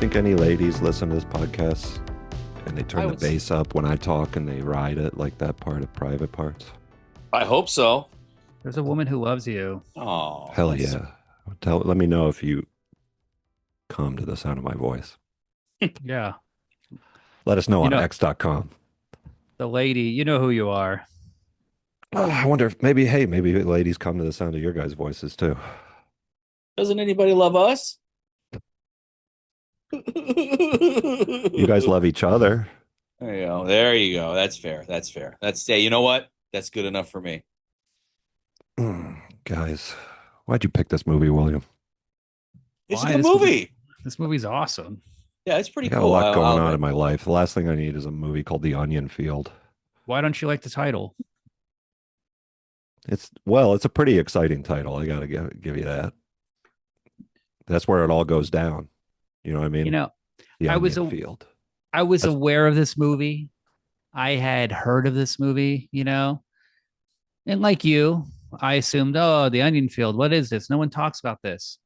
think any ladies listen to this podcast and they turn the would s- bass up when I talk and they ride it like that part of Private Parts? I hope so. There's a woman who loves you. Oh, Hell yeah. Let me know if you come to the sound of my voice. Yeah. Let us know You on know- x.com. The lady, you know who you are. I wonder if maybe ladies come to the sound of your guys' voices too. Doesn't anybody love us? You guys love each other. There you go. There you go. That's fair. That's fair. Yeah. You know what? That's good enough for me. Guys, why'd you pick this movie, William? It's Why? a good This movie. This movie's awesome. Yeah, it's I pretty got cool. a lot going I'll on admit. in my life. The last thing I need is a movie called The Onion Field. Why don't you like the title? It's a pretty exciting title. I gotta give you that. That's where it all goes down. You know what I mean? You know, The I was Onion a- Field. I was That's- aware of this movie. I had heard of this movie, and like you, I assumed, oh, the Onion Field. What is this? No one talks about this.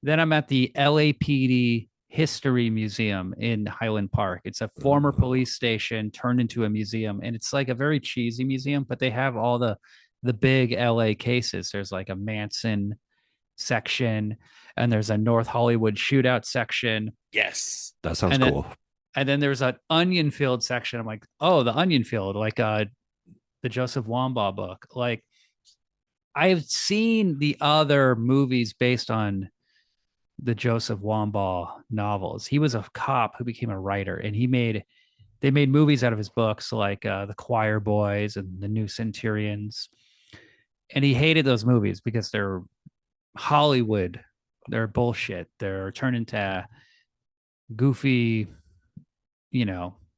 Then I'm at the LAPD History Museum in Highland Park. It's a former police station turned into a museum, and it's like a very cheesy museum, but they have all the big LA cases. There's like a Manson section, and there's a North Hollywood shootout section, Yes. That sounds and then- cool. and then there's an Onion Field section. I'm like, oh, the Onion Field, like the Joseph Wambaugh book. Like, I've seen the other movies based on the Joseph Wambaugh novels. He was a cop who became a writer, and they made movies out of his books, like The Choir Boys and The New Centurions. And he hated those movies because they're Hollywood. They're bullshit. They're turned into goofy,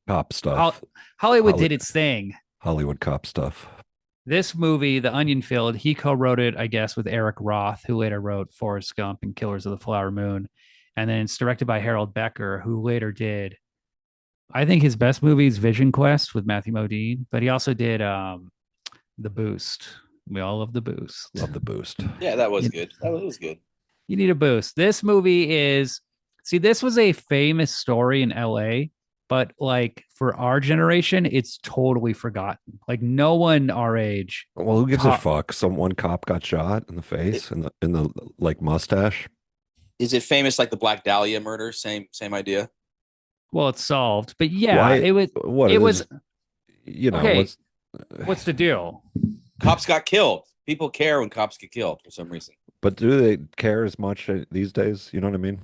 Cop stuff. Hollywood Holly- did its thing. Hollywood cop stuff. This movie, The Onion Field, he co-wrote it, I guess, with Eric Roth, who later wrote Forrest Gump and Killers of the Flower Moon. And then it's directed by Harold Becker, who later did, I think his best movie is Vision Quest with Matthew Modine, but he also did The Boost. We all love The Boost. Love the boost. Yeah, that was good. That was good. You need a boost. This movie this was a famous story in LA, but like for our generation, it's totally forgotten. Like no one our age. Well, who gives a Top- fuck? One cop got shot in the face and in the like mustache. Is it famous like the Black Dahlia murder? Same idea. Well, it's solved, but yeah, Why- it was. What It is- was. Okay. what's What's the deal? Cops got killed. People care when cops get killed for some reason. but do they care as much these days? You know what I mean?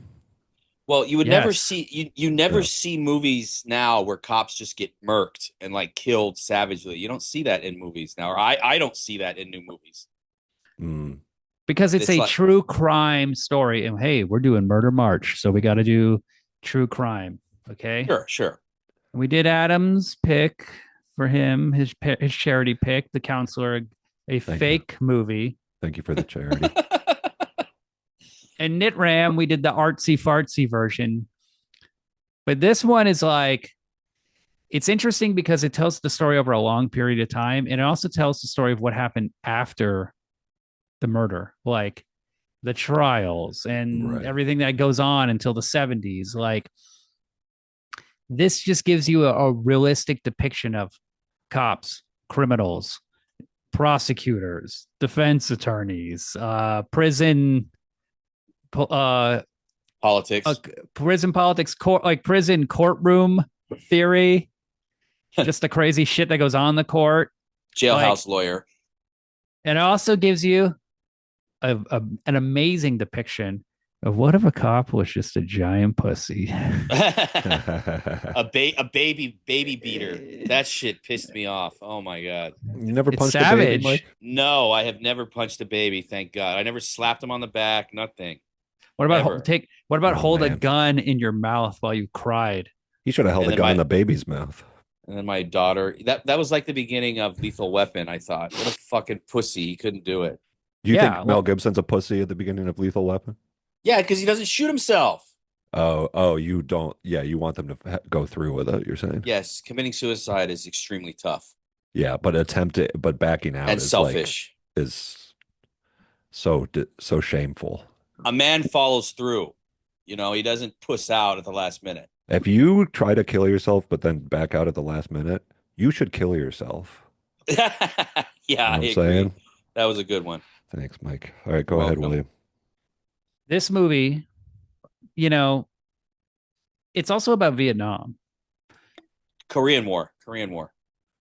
Well, you would never Yes. see you never Yeah. see movies now where cops just get murked and like killed savagely. You don't see that in movies now, or I don't see that in new movies. Mm. Because it's It's a like- true crime story, and hey, we're doing Murder March, so we got to do true crime. Okay. Sure. We did Adam's pick for him, his charity pick, The Counselor, a Thank fake movie. Thank you for the charity. And Nitram, we did the artsy fartsy version. But this one is like, it's interesting because it tells the story over a long period of time. And it also tells the story of what happened after the murder, like the trials and Right. everything that goes on until the 70s. Like, this just gives you a realistic depiction of cops, criminals, prosecutors, defense attorneys, prison Politics. prison politics, prison courtroom theory, just the crazy shit that goes on in the court. Jailhouse lawyer. And it also gives you an amazing depiction of what if a cop was just a giant pussy. a baby beater. That shit pissed me off. Oh my god. You never It's punched a baby, savage. Mike? No, I have never punched a baby. Thank God. I never slapped him on the back. Nothing. What about Ever. What about Oh, hold a man. gun in your mouth while you cried? He should have held And a then gun in my- the baby's mouth. And then my daughter. That was like the beginning of Lethal Weapon. I thought, what a fucking pussy. He couldn't do it. Do you Yeah, think Mel well- Gibson's a pussy at the beginning of Lethal Weapon? Yeah, because he doesn't shoot himself. Oh, you don't. Yeah, you want them to go through with it. You're saying? Yes, committing suicide is extremely tough Yeah, but backing out and is selfish. is so shameful. A man follows through. You know, he doesn't puss out at the last minute. If you try to kill yourself but then back out at the last minute, you should kill yourself. Yeah, You know I what I'm agree. saying? That was a good one. Thanks, Mike. All right, You're go ahead, welcome. William. This movie, you know, it's also about Vietnam. Korean War. Korean War.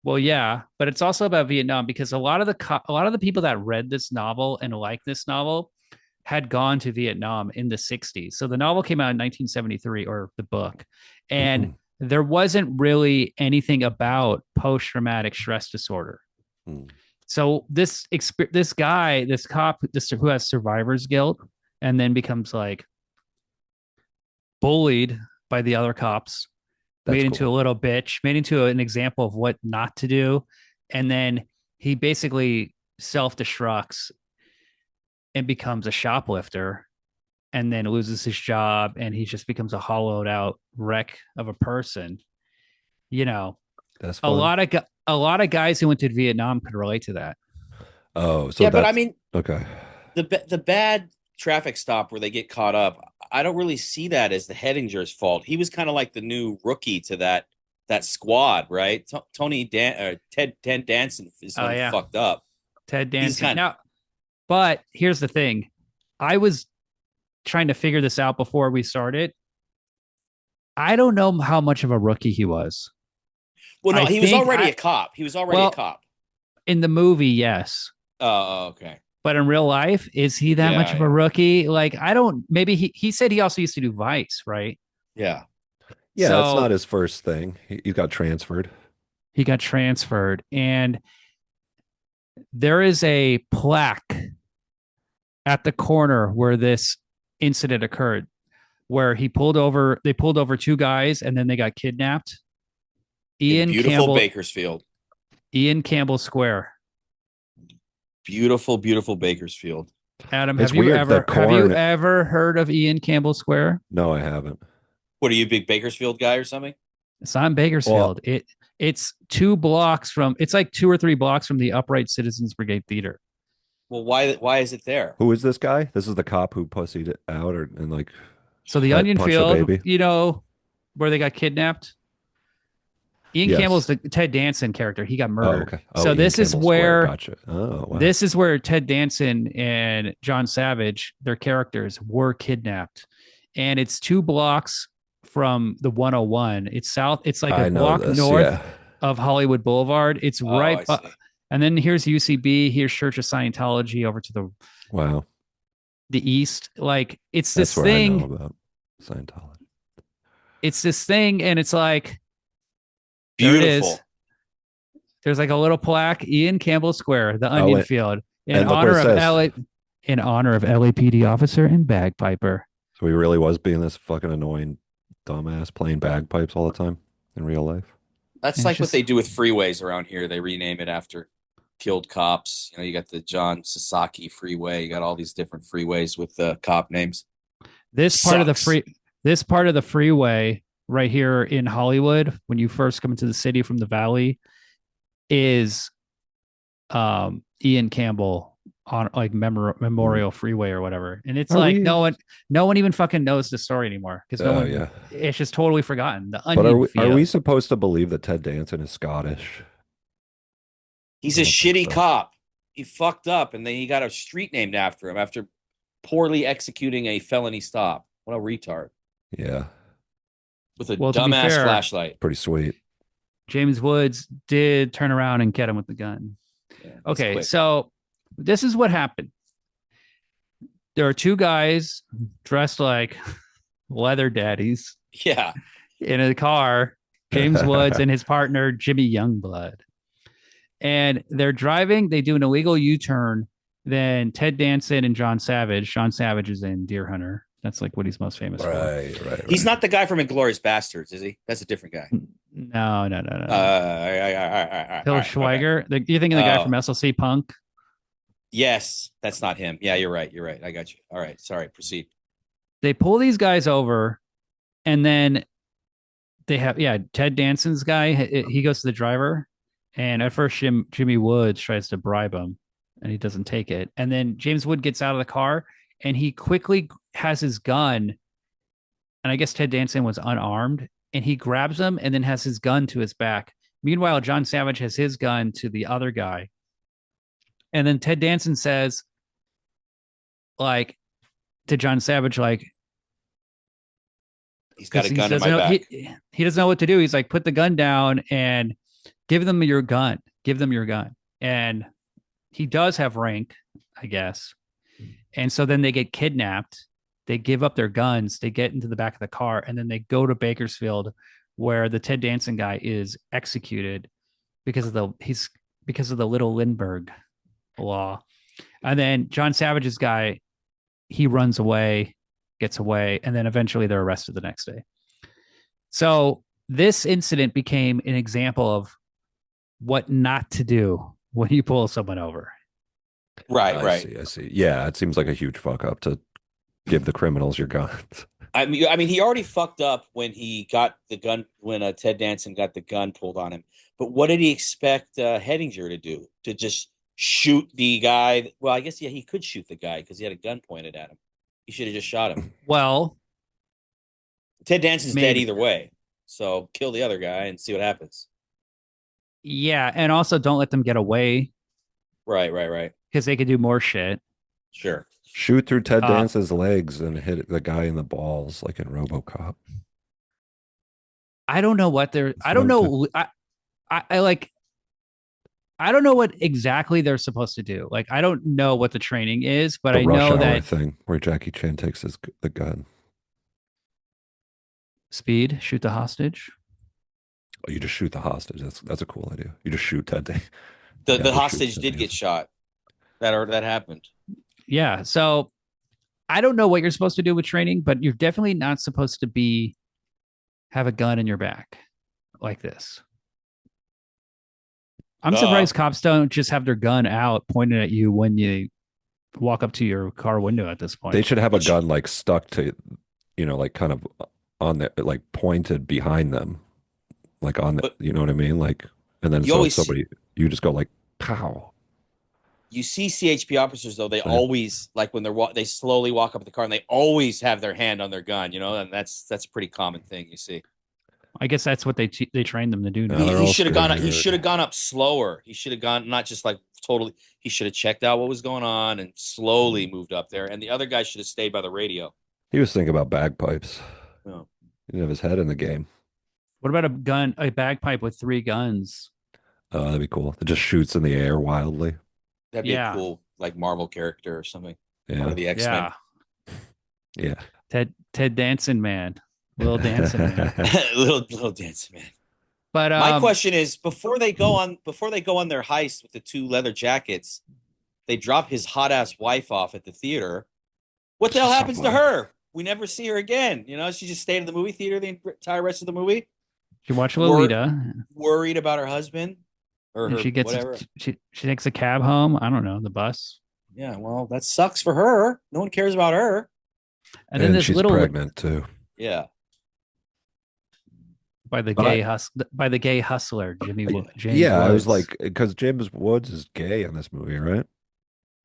Well, yeah, but it's also about Vietnam because a lot of the people that read this novel and liked this novel had gone to Vietnam in the 60s. So the novel came out in 1973, or the book, and there wasn't really anything about post-traumatic stress disorder. So this guy, this cop, who has survivor's guilt and then becomes like bullied by the other cops, That's made into cool. a little bitch, made into an example of what not to do. And then he basically self-destructs and becomes a shoplifter and then loses his job and he just becomes a hollowed out wreck of a person. You know, That's a fun. lot of guys who went to Vietnam could relate to that. Oh, so Yeah, but I that's mean, okay. the bad traffic stop where they get caught up, I don't really see that as the Hettinger's fault. He was kind of like the new rookie to that squad, right? Ted Danson is the Oh one who yeah, fucked up. Ted He's Danson. kind of, Now, but here's the thing. I was trying to figure this out before we started. I don't know how much of a rookie he was. well, no, I he was think already a cop. He was already a well, cop. in the movie, yes. Oh, okay. But in real life, is he that much Yeah, of a yeah, rookie? Like, I don't, maybe he said he also used to do Vice, right? yeah. Yeah, that's So not his first thing. He got transferred. he got transferred. And there is a plaque at the corner where this incident occurred, where they pulled over two guys and then they got kidnapped. In Ian beautiful Campbell, Bakersfield. Ian Campbell Square. Beautiful, beautiful Bakersfield. Adam, It's weird. The have you corn. ever heard of Ian Campbell Square? No, I haven't. What are you, a big Bakersfield guy or something? It's not in Well, Bakersfield. It's 2 blocks from. It's like 2 or 3 blocks from the Upright Citizens Brigade Theater. Well, why is it there? who is this guy? This is the cop who pussied it out or and like So the head Onion punched a Field, baby. you know, where they got kidnapped. Ian Campbell's Yes. the Ted Danson character. He got Oh, murdered. okay. Oh, So Ian this is Campbell Square. where Gotcha. Oh, wow. this is where Ted Danson and John Savage, their characters, were kidnapped, and it's 2 blocks from the 101. It's south. It's like a I know block this. north Yeah. of Hollywood Boulevard. It's Oh, right. I see. And then here's UCB. Here's Church of Scientology over to Wow. the east. Like it's That's this where I know thing. about Scientology. It's this thing, and it's like there it Beautiful. is. There's like a little plaque, Ian Campbell Square, the Onion Field, and look what it says. In honor of LAPD officer and bagpiper. So he really was being this fucking annoying dumbass playing bagpipes all the time in real life. That's And like it's what just- they do with freeways around here. They rename it after killed cops. You know, you got the John Sasaki Freeway. You got all these different freeways with cop names. This part of the Sucks. this part of the freeway right here in Hollywood, when you first come into the city from the valley, is Ian Campbell on like Memorial Freeway or whatever. And it's Are like we- no one even fucking knows the story anymore because Oh, yeah. it's just totally forgotten. The But Onion are Field. we supposed to believe that Ted Danson is Scottish? He's I a don't think shitty so. cop. He fucked up, and then he got a street named after him after poorly executing a felony stop. What a retard. Yeah. With a Well, to be dumbass fair- flashlight. Pretty sweet. James Woods did turn around and get him with the gun. Yeah, that's Okay, quick. so this is what happened. There are two guys dressed like leather daddies Yeah. in a car, James Woods and his partner, Jimmy Youngblood. And they're driving, they do an illegal U-turn. Then Ted Danson and John Savage is in Deer Hunter. That's like what he's most famous for. Right. He's not the guy from Inglourious Bastards, is he? That's a different guy. No. Bill Bill Schweiger. You're thinking the guy Oh. from SLC Punk? Yes, that's not him. Yeah, you're right. I got you. All right. Sorry. Proceed. They pull these guys over, and then they have Ted Danson's guy. He goes to the driver, and at first Jimmy Woods tries to bribe him, and he doesn't take it. And then James Wood gets out of the car, and he quickly has his gun and I guess Ted Danson was unarmed, and he grabs him and then has his gun to his back. Meanwhile, John Savage has his gun to the other guy, and then Ted Danson says, like, to John Savage, like, He's got a he gun in doesn't my know back. he doesn't know what to do. He's like, put the gun down and give them your gun. Give them your gun. And he does have rank, I guess. And so then they get kidnapped. They give up their guns. They get into the back of the car, and then they go to Bakersfield, where the Ted Danson guy is executed because of the Little Lindbergh law. And then John Savage's guy, he runs away, gets away, and then eventually they're arrested the next day. So this incident became an example of what not to do when you pull someone over. Right, I right. see. I see. Yeah, it seems like a huge fuck up to give the criminals your guns. I mean, he already fucked up when he got the gun, when Ted Danson got the gun pulled on him. But what did he expect Hedinger to do? To just shoot the guy? Well, I guess, yeah, he could shoot the guy because he had a gun pointed at him. He should have just shot him. Well, Ted Danson's dead maybe. either way. So kill the other guy and see what happens. Yeah, and also don't let them get away Right. because they could do more shit. Sure. Shoot through Ted Danson's legs and hit the guy in the balls like in RoboCop. I don't know what they're. I don't know. I like. I don't know what exactly they're supposed to do. Like, I don't know what the training is, but The I Rush know Hour that thing where Jackie Chan takes the gun. speed, shoot the hostage. Oh, you just shoot the hostage. That's a cool idea. You just shoot Ted. The hostage did get shot. That happened. Yeah. So I don't know what you're supposed to do with training, but you're definitely not supposed to have a gun in your back like this. I'm surprised cops don't just have their gun out pointed at you when you walk up to your car window at this point. They should have a gun like stuck to, like kind of on the, like pointed behind them, like on the, you know what I mean? Like, and then so somebody, you just go like, pow. You see CHP officers though, they always, like, when they slowly walk up to the car and they always have their hand on their gun, and that's a pretty common thing you see. I guess that's what they trained them to do. He should have gone. He should have gone up slower. He should have gone, not just like totally. He should have checked out what was going on and slowly moved up there. And the other guy should have stayed by the radio. He was thinking about bagpipes. Oh. He didn't have his head in the game. What about a bagpipe with 3 guns? That'd be cool. It just shoots in the air wildly. That'd be a cool, like, Marvel character or something. Yeah. One of the X-Men. Yeah. Ted Danson man. Little dancing man. little dancing man. But my question is, before they go on their heist with the 2 leather jackets, they drop his hot ass wife off at the theater. What the hell happens to her? We never see her again. She just stayed in the movie theater the entire rest of the movie. She watched Lolita. Worried about her husband, or her, she gets whatever. She takes a cab home. I don't know, the bus. Yeah, well, that sucks for her. No one cares about her. And then this she's pregnant too. Yeah. By the gay hustler, James yeah, Woods. I was like, because James Woods is gay in this movie, right?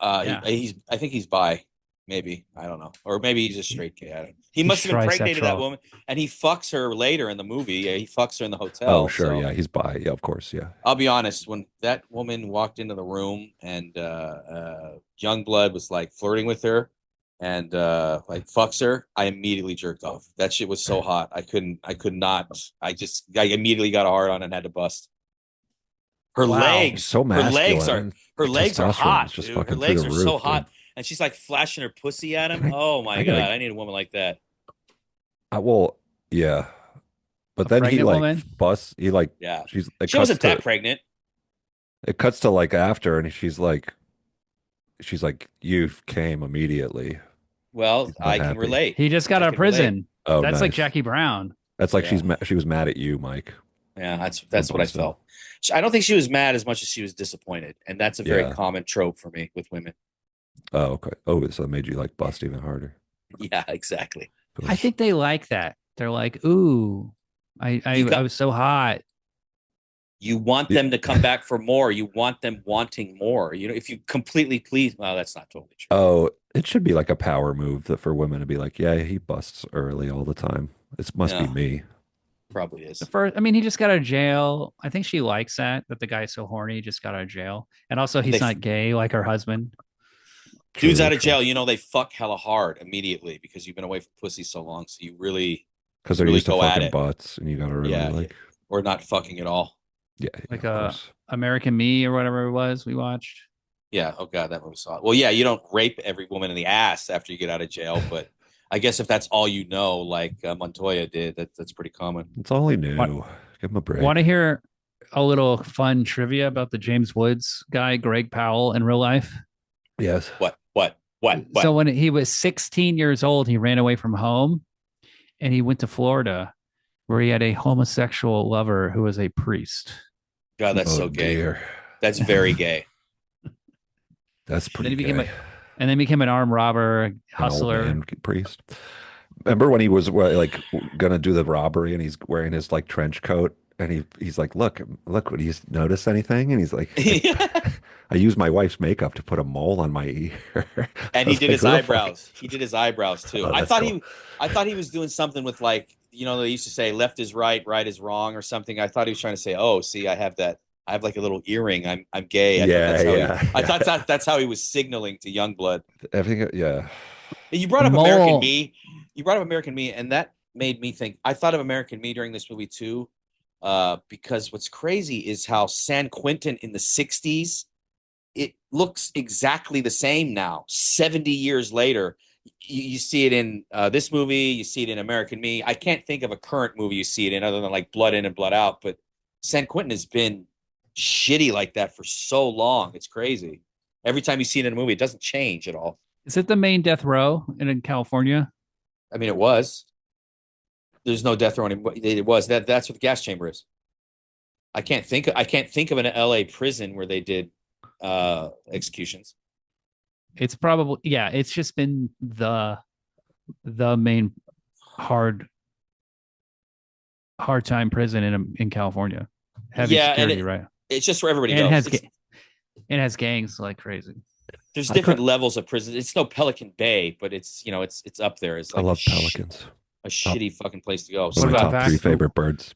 Yeah. I think he's bi, maybe, I don't know, or maybe he's a straight gay. He must have impregnated that woman, and he fucks her later in the movie. Yeah, he fucks her in the hotel. Oh, sure, yeah, he's bi. Yeah, of course, yeah. I'll be honest, when that woman walked into the room and Youngblood was like flirting with her and like fucks her, I immediately jerked off. That shit was so hot. I could not. I immediately got a hard on and had to bust. Her legs, so masculine. Her legs are hot. Dude. Her legs are so hot, and she's like flashing her pussy at him. Oh my god, I need a woman like that. Well, yeah, but then he like busts. He like, yeah. She wasn't that pregnant. It cuts to like after, and she's like, you came immediately. Well, I can relate. He just got out of prison. Relate. Oh, that's nice. like Jackie Brown. That's like she was mad at you, Mike. Yeah, that's what I felt. I don't think she was mad as much as she was disappointed, and that's a very common trope for me with women. Oh, okay. Oh, so it made you like bust even harder. Yeah, exactly. I think they like that. They're like, ooh, I was so hot. You want them to come back for more. You want them wanting more. If you completely please, well, that's not totally true. Oh, it should be like a power move for women to be like, yeah, he busts early all the time. It must be Yeah, me. probably is. He just got out of jail. I think she likes that the guy's so horny, he just got out of jail. And also he's not gay like her husband. Dude's out of jail, they fuck hella hard immediately because you've been away from pussy so long. So you really, because they're used to fucking butts, and you gotta really or not fucking at all. Yeah, like American Me or whatever it was we watched. Yeah. Oh God, that movie saw it. Well, yeah, you don't rape every woman in the ass after you get out of jail, but I guess if that's all you know, like Montoya did, that's pretty common. It's all he knew. Give him a break. Want to hear a little fun trivia about the James Woods guy, Greg Powell, in real life? Yes. What? So when he was 16 years old, he ran away from home and he went to Florida where he had a homosexual lover who was a priest. God, that's so gay. Dear. That's very gay. That's pretty gay. And then became an armed robber, hustler. An old man priest. Remember when he was like gonna do the robbery and he's wearing his like trench coat and he's like, look, would you notice anything? And he's like, I used my wife's makeup to put a mole on my ear. And he did his eyebrows. He did his eyebrows too. Oh, I thought he was doing something with like, they used to say left is right, right is wrong or something. I thought he was trying to say, oh, see, I have like a little earring. I'm gay. I thought that's how he was signaling to Youngblood. Everything, yeah. You brought up American Me. You brought up American Me, and that made me think. I thought of American Me during this movie too, because what's crazy is how San Quentin in the '60s, it looks exactly the same now. 70 years later, you see it in this movie. You see it in American Me. I can't think of a current movie you see it in other than like Blood In and Blood Out. But San Quentin has been shitty like that for so long. It's crazy. Every time you see it in a movie, it doesn't change at all. Is it the main death row in California? I mean, it was. There's no death row anymore. It was. That's what the gas chamber is. I can't think of an LA prison where they did executions. It's probably it's just been the main hard time prison in California. Heavy security, right? It's just where everybody goes. It has gangs like crazy. There's different levels of prison. It's no Pelican Bay, but it's it's up there. It's like I love pelicans. A shitty fucking place to go. One of my top 3 favorite birds.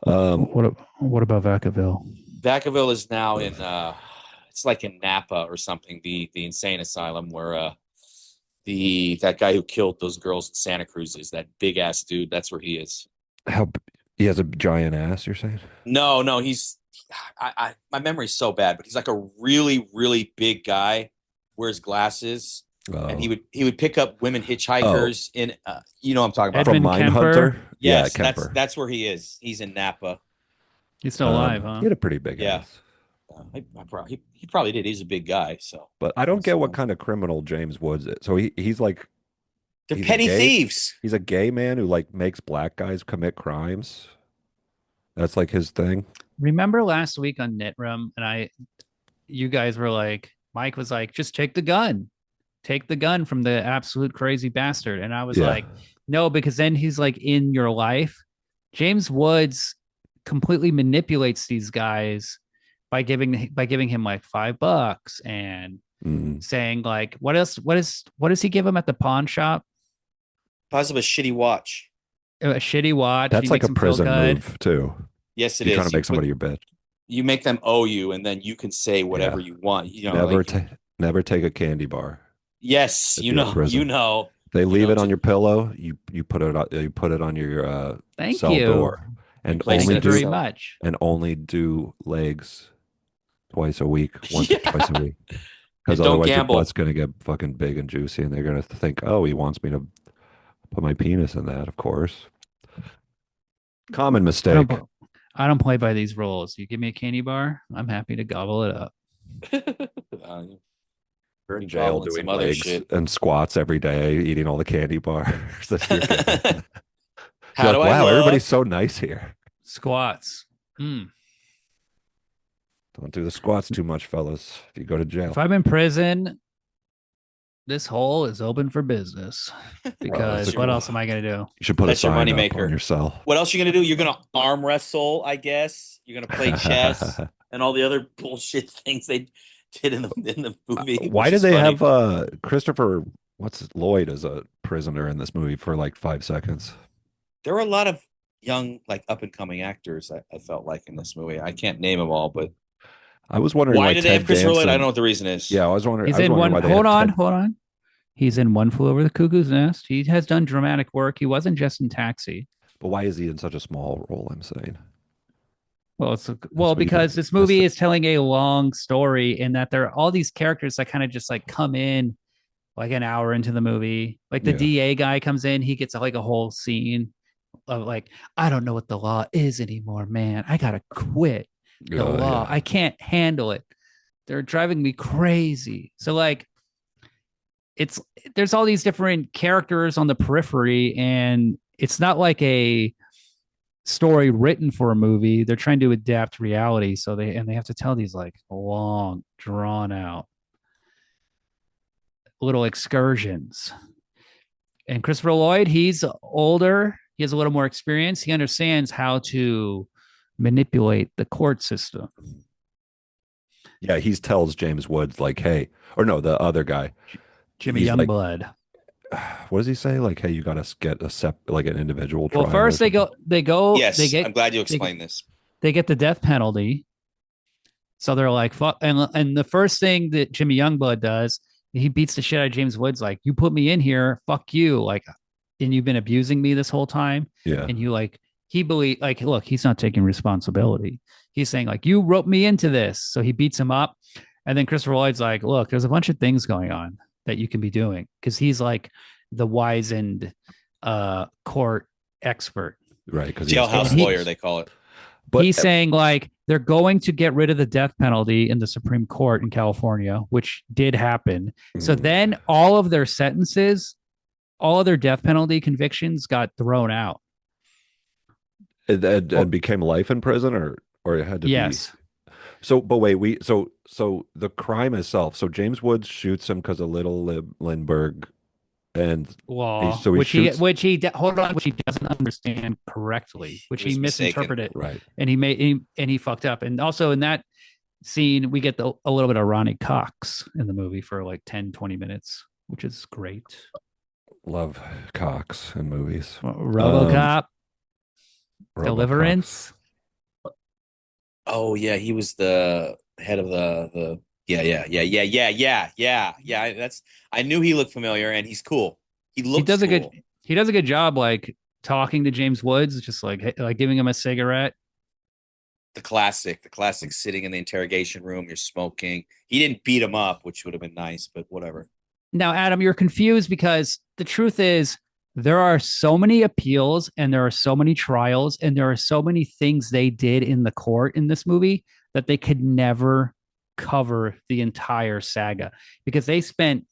What about Vacaville? Vacaville is now in it's like in Napa or something, the insane asylum where that guy who killed those girls in Santa Cruz is, that big ass dude. That's where he is. He has a giant ass, you're saying? No, he's my memory's so bad, but he's like a really, really big guy, wears glasses, and he would pick up women hitchhikers in what I'm talking about. From Mindhunter? Yes, yeah, Kemper. That's where he is. He's in Napa. He's still alive, huh? He had a pretty big ass. He probably did. He's a big guy, so. But I don't get what kind of criminal James Woods is. So he's like, they're petty thieves. He's a gay man who like makes black guys commit crimes. That's like his thing. Remember last week on Nitroom, and you guys were like, Mike was like, just take the gun from the absolute crazy bastard. And I was like, no, because then he's like in your life. James Woods completely manipulates these guys by giving him like $5 and saying like, what does he give him at the pawn shop? Possibly a shitty watch. A shitty watch. That's like a prison move too. Yes, it You're is. Trying to make somebody your bitch. You make them owe you, and then you can say whatever you want. Never take a candy bar. Yes, you know. They leave it on your pillow. You put it on your cell door, and only do very much. And only do legs twice a week, once or twice a week. Because otherwise your butt's gonna get fucking big and juicy, and they're gonna think, oh, he wants me to put my penis in that. Of course, common mistake. I don't play by these rules. You give me a candy bar, I'm happy to gobble it up. You're in jail doing legs and squats every day, eating all the candy bars. How do I look? Everybody's so nice here. Squats. Don't do the squats too much, fellas. If you go to jail. If I'm in prison, this hole is open for business. Because what else am I going to do? You should put a sign up on your cell. What else are you going to do? You're going to arm wrestle, I guess. You're gonna play chess and all the other bullshit things they did in the movie. Why which did is they funny. have Christopher Lloyd as a prisoner in this movie for like 5 seconds? There were a lot of young, like up and coming actors. I felt like in this movie. I can't name them all, but I was wondering why why did they have Ted Christopher Lloyd? I don't know Danson. what the reason is. Yeah, He's I was in wondering one. why they had Ted. Hold on. He's in One Flew Over the Cuckoo's Nest. He has done dramatic work. He wasn't just in Taxi. But why is he in such a small role? I'm saying that's what you could Because this miss movie it. is telling a long story in that there are all these characters that kind of just like come in like an hour into the movie. Like the Yeah, DA guy comes in, he gets like a whole scene of like, I don't know what the law is anymore, man. I gotta quit the law. yeah. I can't handle it. They're driving me crazy. So like it's there's all these different characters on the periphery, and it's not like a story written for a movie. They're trying to adapt reality, so they have to tell these like long, drawn out little excursions. And Christopher Lloyd, he's older. He has a little more experience. He understands how to manipulate the court system. Yeah, he tells James Woods like, "Hey," or no, the other guy. Jimmy He's like, Youngblood. "What does he say? Like, hey, you got to get like an individual Well, trial or first something." Yes, I'm glad you they, explained this. they get the death penalty. So they're like, fuck. And the first thing that Jimmy Youngblood does, he beats the shit out of James Woods, like, you put me in here, fuck you. Like, and you've been abusing me this whole time. Yeah, And you like, he believe like, look, he's not taking responsibility. He's saying, like, you roped me into this. So he beats him up. And then Christopher Lloyd's like, look, there's a bunch of things going on that you can be doing. Cause he's like the wizened court expert. right. Because Jailhouse lawyer, they call it. But He's saying like they're going to get rid of the death penalty in the Supreme Court in California, which did happen. So then all of their sentences, all of their death penalty convictions got thrown out. and became life in prison, or it had to Yes. be. So, but wait, so the crime itself. So James Woods shoots him because of Little Lindbergh, and Law, so he shoots. hold on, which he doesn't understand correctly, which He he was mistaken. misinterpreted, Right. and he fucked up. And also in that scene, we get a little bit of Ronnie Cox in the movie for like 10, 20 minutes, which is great. Love Cox in movies. RoboCop, RoboCop. Deliverance. Oh yeah, he was the head of the yeah. That's I knew he looked familiar, and he's cool. He looks cool. He does a good job like talking to James Woods, just like giving him a cigarette. The classic sitting in the interrogation room, you're smoking. He didn't beat him up, which would have been nice, but whatever. Now, Adam, you're confused because the truth is there are so many appeals and there are so many trials and there are so many things they did in the court in this movie that they could never cover the entire saga because they say in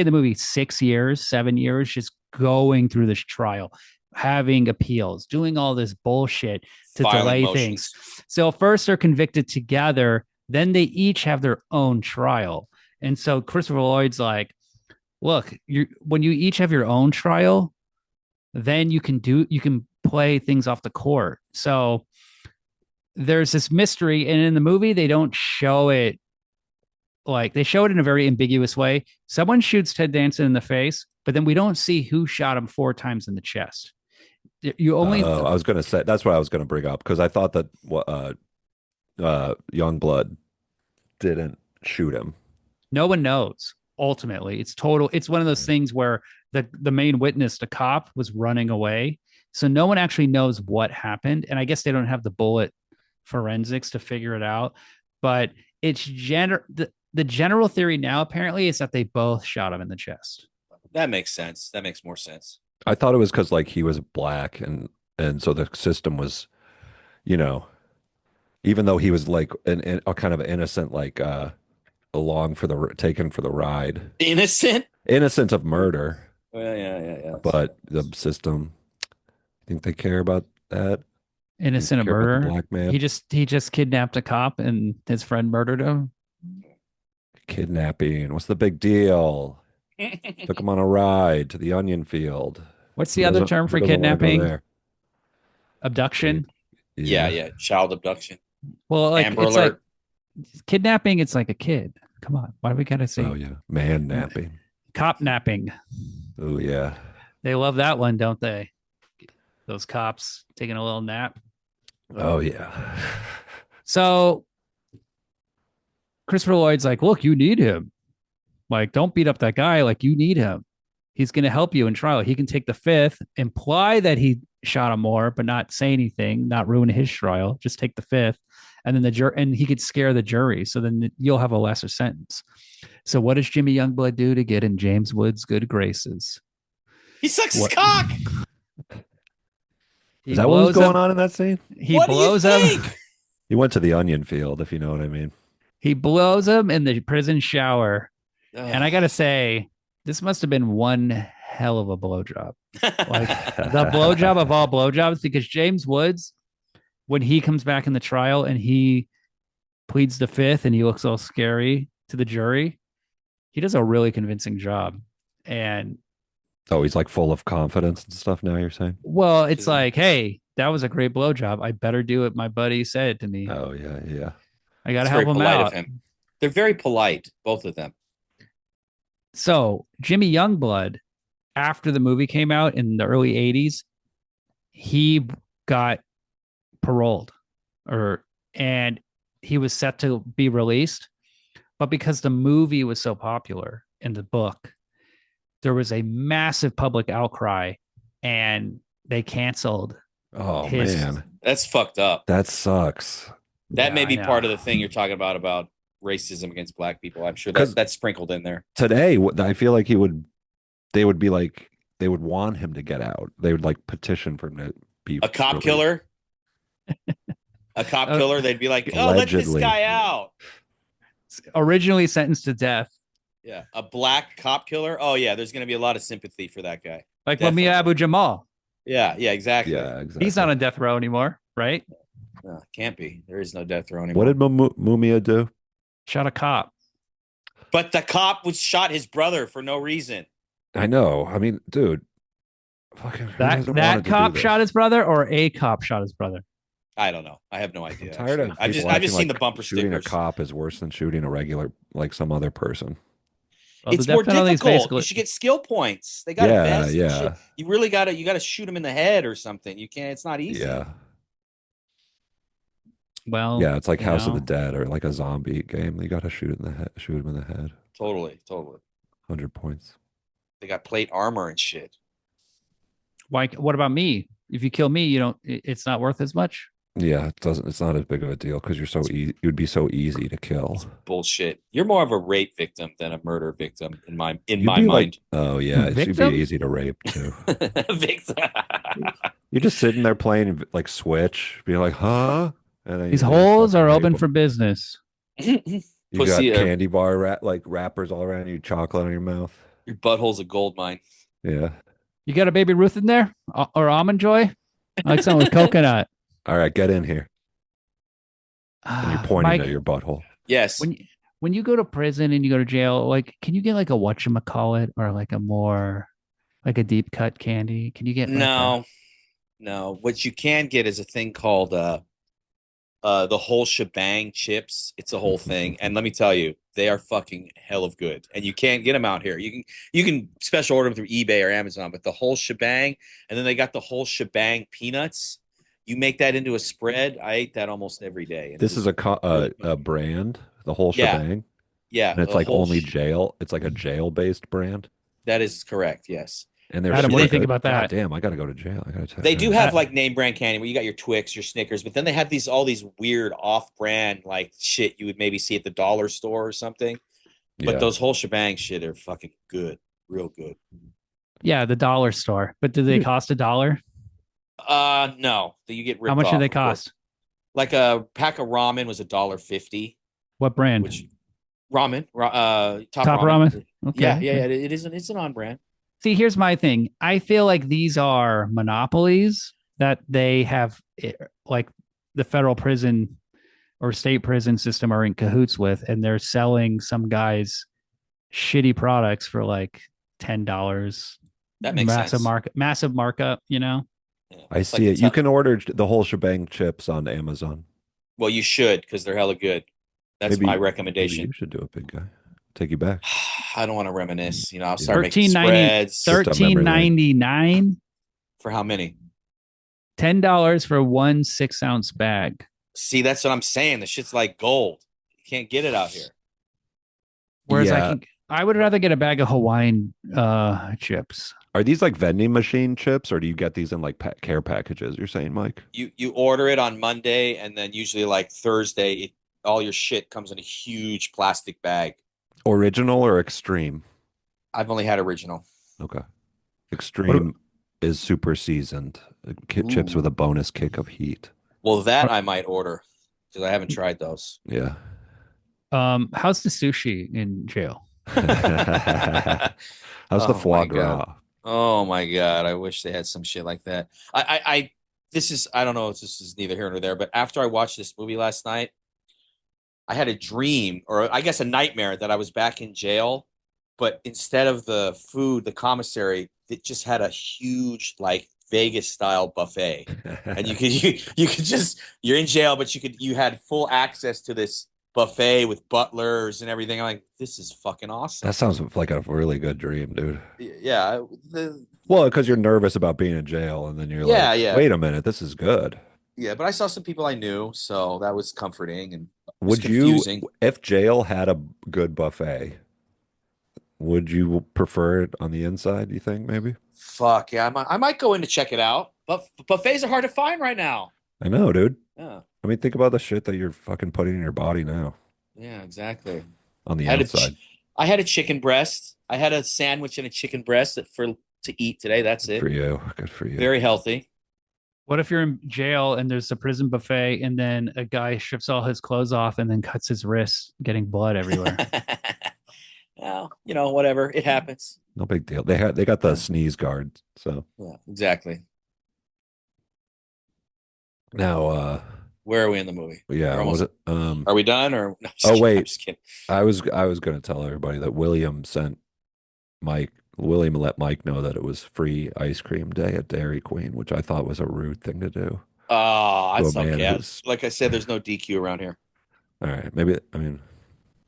the movie 6 years, 7 years just going through this trial, having appeals, doing all this bullshit to delay things. So first they're convicted together, then they each have their own trial. And so Christopher Lloyd's like, look, when you each have your own trial, then you can play things off the court. So there's this mystery, and in the movie they don't show it. Like they show it in a very ambiguous way. Someone shoots Ted Danson in the face, but then we don't see who shot him 4 times in the chest. You only. I was going to say that's what I was going to bring up because I thought that Youngblood didn't shoot him. No one knows. Ultimately, it's one of those things where the main witness, the cop, was running away, so no one actually knows what happened. And I guess they don't have the bullet forensics to figure it out. But it's the general theory now apparently is that they both shot him in the chest. That makes sense. That makes more sense. I thought it was because like he was black and so the system was, even though he was like a kind of innocent, like taken for the ride, innocent of murder. Well, yeah. But the system, I think they care about that. Innocent of murder. Black man. He just kidnapped a cop and his friend murdered him. Kidnapping. What's the big deal? Took him on a ride to the onion field. What's the other term for kidnapping? Abduction. Yeah. Child abduction. Well, like Amber it's Alert. like kidnapping. It's like a kid. Come on, why do we gotta say Oh yeah, man napping. cop napping? Oh yeah. They love that one, don't they? Those cops taking a little nap. Oh yeah. So Christopher Lloyd's like, look, you need him. Like, don't beat up that guy. Like, you need him. He's going to help you in trial. He can take the fifth, imply that he shot him more, but not say anything, not ruin his trial. Just take the fifth, and then the jury, and he could scare the jury. So then you'll have a lesser sentence. So what does Jimmy Youngblood do to get in James Woods' good graces? He sucks his cock. Is that what was going on in that scene? He blows him. He went to the onion field, if you know what I mean. He blows him in the prison shower. Ugh. And I got to say, this must have been one hell of a blowjob. Like the blowjob of all blowjobs, because James Woods, when he comes back in the trial and he pleads the fifth and he looks all scary to the jury, he does a really convincing job. And oh, he's like full of confidence and stuff now, you're saying? well, it's like, hey, that was a great blowjob. I better do what my buddy said to me. Oh, yeah. I got to help him out. They're very polite, both of them. So Jimmy Youngblood, after the movie came out in the early 80s, he got paroled and he was set to be released. But because the movie was so popular in the book, there was a massive public outcry and they canceled. Oh, man. That's fucked up. That sucks. That may be part of the thing you're talking about racism against black people. I'm sure that's sprinkled in there. Today, I feel like they would be like, they would want him to get out. They would like petition for him to be a cop killer. A cop killer. They'd be like, oh, let this guy out. Originally sentenced to death. Yeah. A black cop killer. Oh, yeah. There's going to be a lot of sympathy for that guy. Like Mumia Abu Jamal. Yeah, exactly. Yeah, exactly. He's not on death row anymore, right? No, can't be. There is no death row anymore. What did Mumia do? Shot a cop. But the cop shot his brother for no reason. I know. I mean, dude. Fucking that cop shot his brother, or a cop shot his brother? I don't know. I have no idea. I'm tired of I've just seen the bumper shooting stickers. A cop is worse than shooting a regular, like some other person. Well, it's more difficult. You should get skill points. They got to vest. Yeah. You really got to shoot him in the head or something. You can't. It's not easy. Yeah. Well, yeah, it's like House of the Dead or like a zombie game. You got to shoot him in the head. Totally. 100 points. They got plate armor and shit. Why? What about me? If you kill me, you don't. It's not worth as much. Yeah, it doesn't. It's not as big of a deal because you're so easy. You'd be so easy to kill. It's bullshit. You're more of a rape victim than a murder victim in my mind. Like, oh yeah, you'd be easy to rape too. Victim. You're just sitting there playing like Switch, being like, huh? And these holes are open for business. You got candy bar wrappers all around you, chocolate on your mouth. Your butthole's a gold mine. Yeah. You got a Baby Ruth in there or Almond Joy? I like something with coconut. All right, get in here. And you're pointing at your butthole. Yes. When you go to prison and you go to jail, like, can you get like a whatchamacallit or like a more like a deep cut candy? Can you get no? What you can get is a thing called the whole shebang chips. It's a whole thing, and let me tell you, they are fucking hell of good. And you can't get them out here. You can special order them through eBay or Amazon, but the whole shebang, and then they got the whole shebang peanuts. You make that into a spread. I ate that almost every day. This is a brand, the whole shebang. Yeah, and it's like only jail. It's like a jail-based brand. That is correct. Yes. And they're Adam, what do you think about that? God damn, I got to go to jail. I got to tell you. They do have like name brand candy where you got your Twix, your Snickers, but then they have all these weird off-brand like shit you would maybe see at the dollar store or something. But those whole shebang shit are fucking good, real good. Yeah, the dollar store. But do they cost $1? No. You get ripped How much off, do they cost? Like a pack of ramen was $1.50. What brand? Ramen. Top ramen. Okay. Yeah. It's an on brand. See, here's my thing. I feel like these are monopolies that they have, like the federal prison or state prison system are in cahoots with, and they're selling some guys shitty products for like $10. That makes sense. Massive markup, you know? Yeah, I it's like see it. You can order the whole shebang chips on Amazon. well, you should because they're hella good. That's my Maybe recommendation. you should do it, big guy. Take you back. I don't want to reminisce. I'll Yeah. start making 13.90 spreads. Trip down memory lane. $13.99. For how many? $10 for 1 6-ounce bag. See, that's what I'm saying. The shit's like gold. You can't get it out here. Whereas Yeah. I would rather get a bag of Hawaiian chips. Are these like vending machine chips, or do you get these in like care packages? You're saying, Mike? You order it on Monday, and then usually like Thursday, all your shit comes in a huge plastic bag. Original or extreme? I've only had original. Okay. Extreme is super seasoned. Chips with a bonus kick of heat. Well, that I might order because I haven't tried those. Yeah. How's the sushi in jail? How's the foie gras? Oh my God. I wish they had some shit like that. I don't know if this is neither here nor there, but after I watched this movie last night, I had a dream, or I guess a nightmare, that I was back in jail, but instead of the food, the commissary, it just had a huge like Vegas style buffet. And you could just, you're in jail, but you had full access to this buffet with butlers and everything. I'm like, this is fucking awesome. That sounds like a really good dream, dude. Yeah. Well, because you're nervous about being in jail, and then you're like, wait a minute, this is good. Yeah, but I saw some people I knew, so that was comforting. And would you, if jail had a good buffet, would you prefer it on the inside, you think, maybe? Fuck, yeah, I might go in to check it out. But buffets are hard to find right now. I know, dude. Yeah. I mean, think about the shit that you're fucking putting in your body now. Yeah, exactly. On the outside. I had a chicken breast. I had a sandwich and a chicken breast to eat today. That's it. For you. Good for you. Very healthy. What if you're in jail and there's a prison buffet and then a guy strips all his clothes off and then cuts his wrists, getting blood everywhere? Well, whatever. It happens. No big deal. They got the sneeze guard, so. Yeah, exactly. Now, where are we in the movie? Yeah, almost, are we done or? No, oh wait, I'm just kidding. I was going to tell everybody that William let Mike know that it was free ice cream day at Dairy Queen, which I thought was a rude thing to do. Oh, that's okay. Like I said, there's no DQ around here. All right,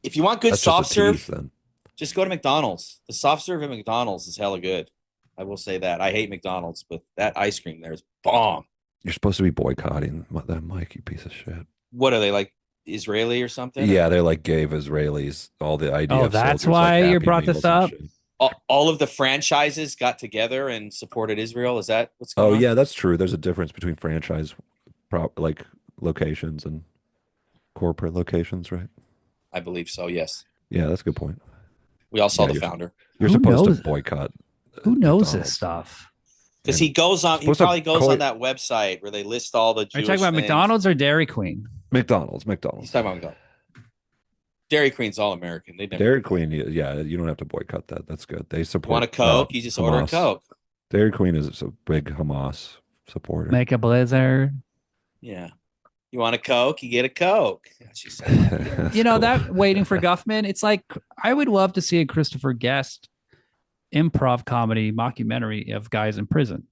if you want good soft serve, then just go to McDonald's. The soft serve at McDonald's is hella good. I will say that. I hate McDonald's, but that ice cream there is bomb. You're supposed to be boycotting that, Mike, you piece of shit. What are they, like Israeli or something? Yeah, they like gave Israelis all the idea. Oh, that's why you brought this up? All of the franchises got together and supported Israel. Is that what's going on? Oh, yeah, that's true. There's a difference between franchise like locations and corporate locations, right? I believe so, yes. Yeah, that's a good point. We all saw the founder. You're supposed to boycott. Who knows this stuff? Because he probably goes on that website where they list all the Jewish Are you talking about things. McDonald's or Dairy Queen? McDonald's. He's talking about McDonald's. Dairy Queen's all American. Dairy Queen, yeah, you don't have to boycott that. That's good. They support. Want a Coke? You just order a Coke. Dairy Queen is a big Hamas supporter. Make a blizzard. Yeah. You want a Coke? You get a Coke. That Waiting for Guffman, it's like, I would love to see a Christopher Guest improv comedy mockumentary of guys in prison.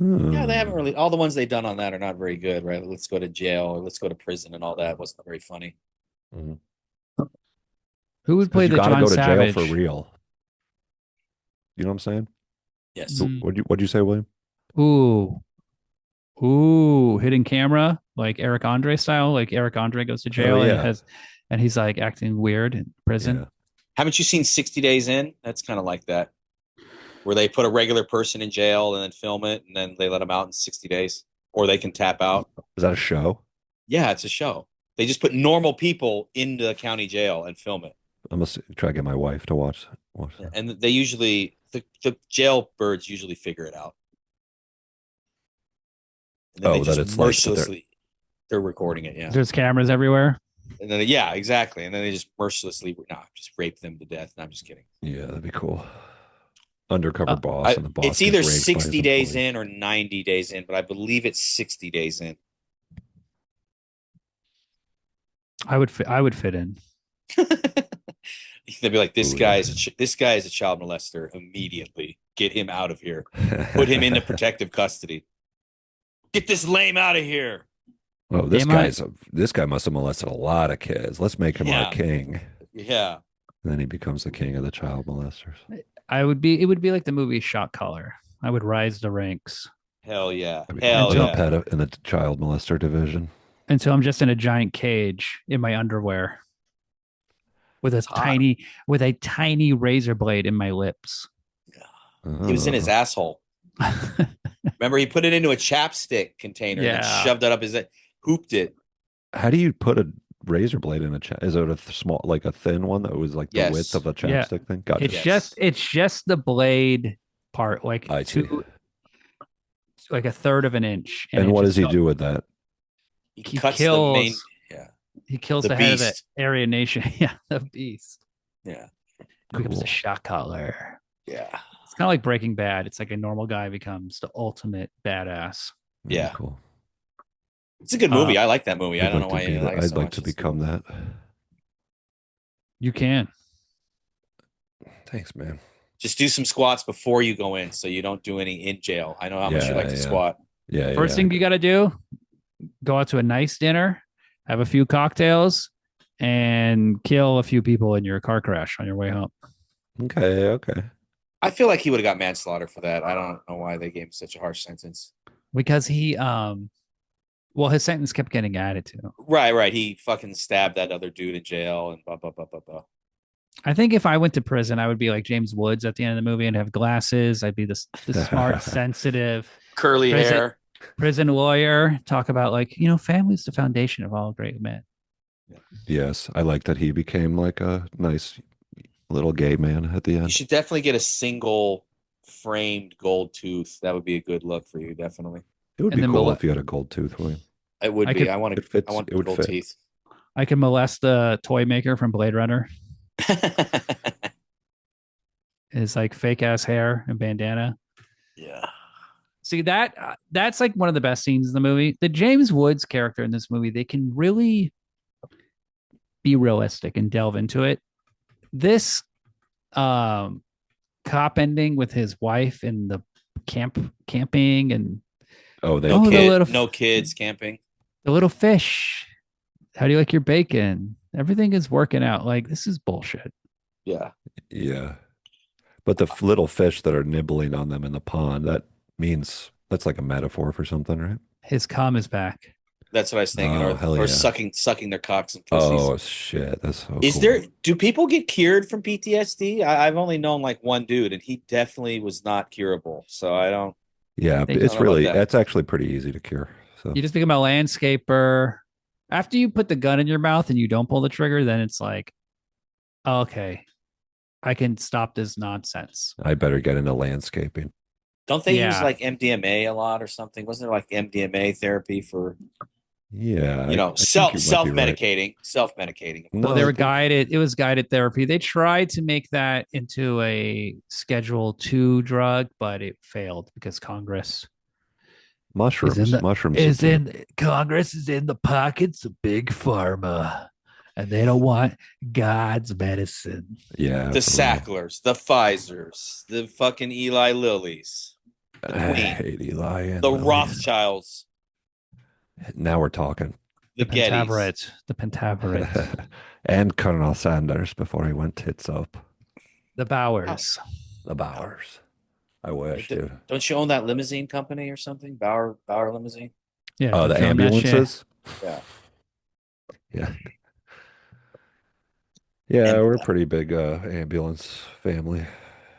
Yeah, they haven't really. All the ones they've done on that are not very good, right? Let's go to jail or let's go to prison and all that wasn't very funny. Mm-hmm. Who would play the John go to Savage? Jail for real. You know what I'm saying? Yes. What'd you say, William? Ooh, hidden camera, like Eric Andre style. Like Eric Andre goes to jail and he's like acting weird in prison. Yeah. Haven't you seen 60 Days In? That's kind of like that, where they put a regular person in jail and then film it, and then they let them out in 60 days, or they can tap out. Is that a show? Yeah, it's a show. They just put normal people into the county jail and film it. I must try to get my wife to watch that. And they usually, the jailbirds usually figure it out. And then they just mercilessly, they're recording it. Yeah. There's cameras everywhere. And then, yeah, exactly. And then they just mercilessly, just rape them to death. No, I'm just kidding. Yeah, that'd be cool. Undercover boss and the boss. It's either 60 days in or 90 days in, but I believe it's 60 days in. I would fit in. They'd be like, this guy is a child molester. Immediately get him out of here. Put him into protective custody. Get this lame out of here. Oh, this guy must have molested a lot of kids. Let's make him our Yeah. king. Yeah. And then he becomes the king of the child molesters. It would be like the movie Shot Caller. I would rise the ranks Hell yeah. I mean, Hell until- yeah. in the child molester division. until I'm just in a giant cage in my underwear with hot. with a tiny razor blade in my lips. He was in his asshole. Remember, he put it into a chapstick container and then shoved it up his hooped it. How do you put a razor blade in a is it a small, like a thin one that was like the width of a chapstick thing? Gotcha. It's just the blade part, like like a third of an inch. And what does he do with that? He cuts the main. Yeah. He kills the head of the Aryan nation. Yeah, the beast. Yeah. Becomes a shot caller. Yeah. It's kind of like Breaking Bad. It's like a normal guy becomes the ultimate badass. Yeah. Cool. It's a good movie. I like that movie. I don't know why you like it so I'd like much. to become that. You can. Thanks, man. Just do some squats before you go in so you don't do any in jail. I know how much you like to squat. Yeah. First thing you got to do, go out to a nice dinner, have a few cocktails, and kill a few people in your car crash on your way home. Okay. I feel like he would have got manslaughter for that. I don't know why they gave him such a harsh sentence. Because he his sentence kept getting added to. Right. He fucking stabbed that other dude in jail and blah blah blah blah blah. I think if I went to prison, I would be like James Woods at the end of the movie and have glasses. I'd be the smart, sensitive, curly hair prison lawyer. Talk about family's the foundation of all great men. Yes, I like that he became like a nice little gay man at the end. You should definitely get a single framed gold tooth. That would be a good look for you, definitely. It would be cool if you had a gold tooth, William. It would be. I want gold teeth. I could molest the toy maker from Blade Runner. It's like fake ass hair and bandana. Yeah. See that's like one of the best scenes in the movie. The James Woods character in this movie, they can really be realistic and delve into it. This cop ending with his wife in the camping and no kids camping. The little fish. How do you like your bacon? Everything is working out. Like, this is bullshit. Yeah. But the little fish that are nibbling on them in the pond, that's like a metaphor for something, right? His cum is back. That's what I was thinking. Or sucking their cocks and pussies. Oh shit. That's so do people get cured from PTSD? I've only known like one dude and he definitely was not curable. So I don't. Yeah, that's actually pretty easy to cure. So you just become a landscaper. After you put the gun in your mouth and you don't pull the trigger, then it's like, okay, I can stop this nonsense. I better get into landscaping. Don't they use like MDMA a lot or something? Wasn't there like MDMA therapy for? Yeah, self-medicating. No, they were guided. It was guided therapy. They tried to make that into a Schedule II drug, but it failed because Congress. Mushrooms Congress is in the pockets of big pharma, and they don't want God's medicine. Yeah, the Sacklers, the Pfizers, the fucking Eli Lillys, I hate Eli and the Rothschilds. Now we're talking. The Pentaveret, and Colonel Sanders before he went tits up. The Bowers. I wish, dude. Don't you own that limousine company or something? Bauer Limousine? Yeah. Oh, the ambulances? Yeah. Yeah, we're a pretty big ambulance family.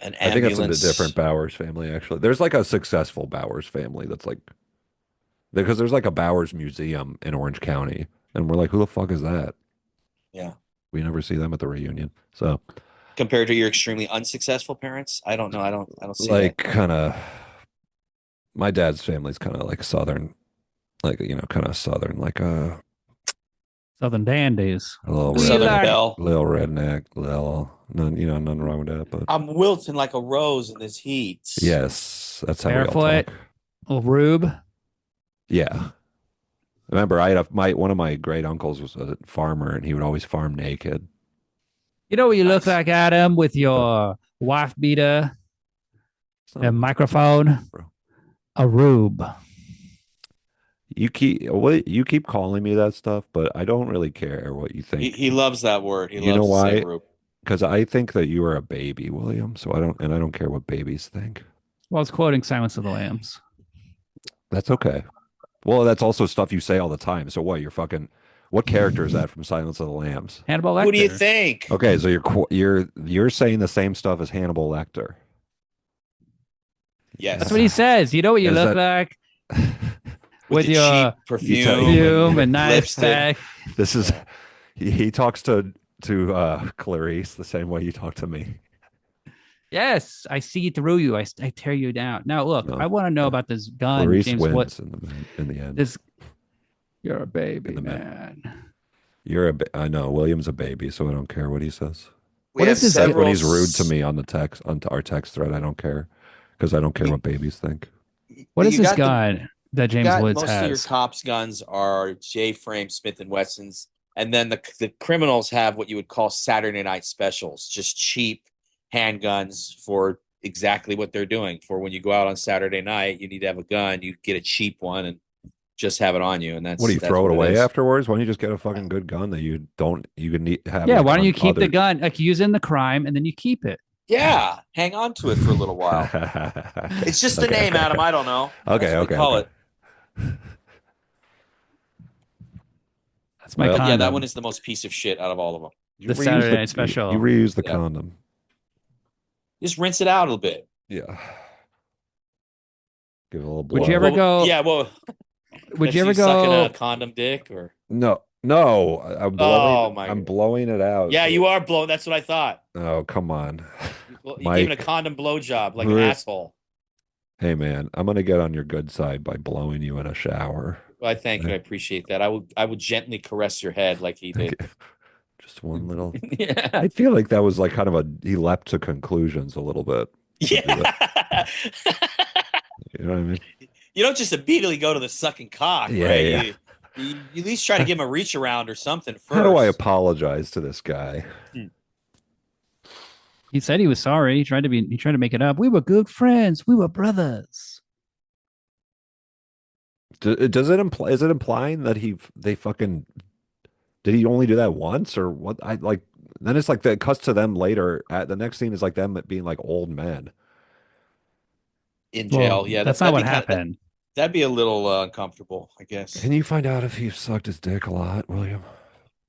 I think it's a different Bowers family, actually. There's like a successful Bowers family that's like, because there's like a Bowers Museum in Orange County. And we're like, who the fuck is that? Yeah. We never see them at the reunion. So compared to your extremely unsuccessful parents, I don't know. I don't see like kind of. My dad's family's kind of like Southern, like kind of Southern, like Southern dandies, a little Southern belle, little redneck, nothing wrong with that. But I'm wilting like a rose in this heat. Yes, that's how barefoot, we all talk. Little rube. Yeah. Remember, one of my great uncles was a farmer, and he would always farm naked. You know what you look like, Adam, with your wife beater and microphone? Bro. A rube. you keep calling me that stuff, but I don't really care what you think. He loves that word. He You know loves to say why? Rube. Because I think that you are a baby, William. So I don't care what babies think. Well, it's quoting Silence of the Lambs. That's okay. Well, that's also stuff you say all the time. So what? What character is that from Silence of the Lambs? Hannibal Lecter. Who do you think? Okay, so you're saying the same stuff as Hannibal Lecter. Yes. That's what he says. You know what you Is look that- like With the your cheap perfume, perfume and nice lipstick. bag. This is he talks to Clarice the same way you talk to me. Yes, I see through you. I tear you down. Now, look, No. I want to know about this gun. Clarice James, wins what in the end. this? You're a baby, In the man. I know William's a baby, so I don't care what he says. We What have is this- Except several when he's rude to me on our text thread, I don't care because I don't care what babies think. What is You this got the- gun that you James got Woods most of your has? cops' guns are J-frame Smith and Wessons, and then the criminals have what you would call Saturday night specials, just cheap handguns for exactly what they're doing. For when you go out on Saturday night, you need to have a gun. You get a cheap one and just have it on you, and that's What do you that's throw it away is. afterwards? Why don't you just get a fucking good gun that you can have? Yeah, like, why don't on you keep the other- gun? Like use it in the crime, and then you keep it. Yeah, hang on to it for a little while. It's just the Okay, name, okay, Adam. I don't know. Okay, That's what okay, we call okay. it. That's my Well, condom. Yeah, that one is the most piece of shit out of all of them. You The reuse Saturday night special. You reuse the Yeah. condom. Just rinse it out a little bit. Yeah. Give it a little blow. Would you ever go? Yeah, well, Would you ever sucking go? a condom dick or? No, no. I'm blowing. Oh, my I'm God. blowing it out. Yeah, you are blowing. That's what I thought. Oh, come on. You Mike. gave it a condom blowjob like an We're- asshole. Hey, man, I'm gonna get on your good side by blowing you in a shower. Well, I thank you. I appreciate that. I would gently caress your head like he did. Just one little. Yeah. I feel like that was like kind of he leapt to conclusions a little bit. Yeah. You know what I mean? You don't just immediately go to the sucking cock, Yeah, right? yeah. You at least try to give him a reach around or something first. How do I apologize to this guy? He said he was sorry. He tried to make it up. We were good friends. We were brothers. Does it imply? Is it implying that they fucking did he only do that once or what? I like. Then it's like that it cuts to them later. At the next scene is like them being like old men. in jail. Well, Yeah, that's that'd not be what kinda- happened. That'd be a little uncomfortable, I guess. Can you find out if he sucked his dick a lot, William?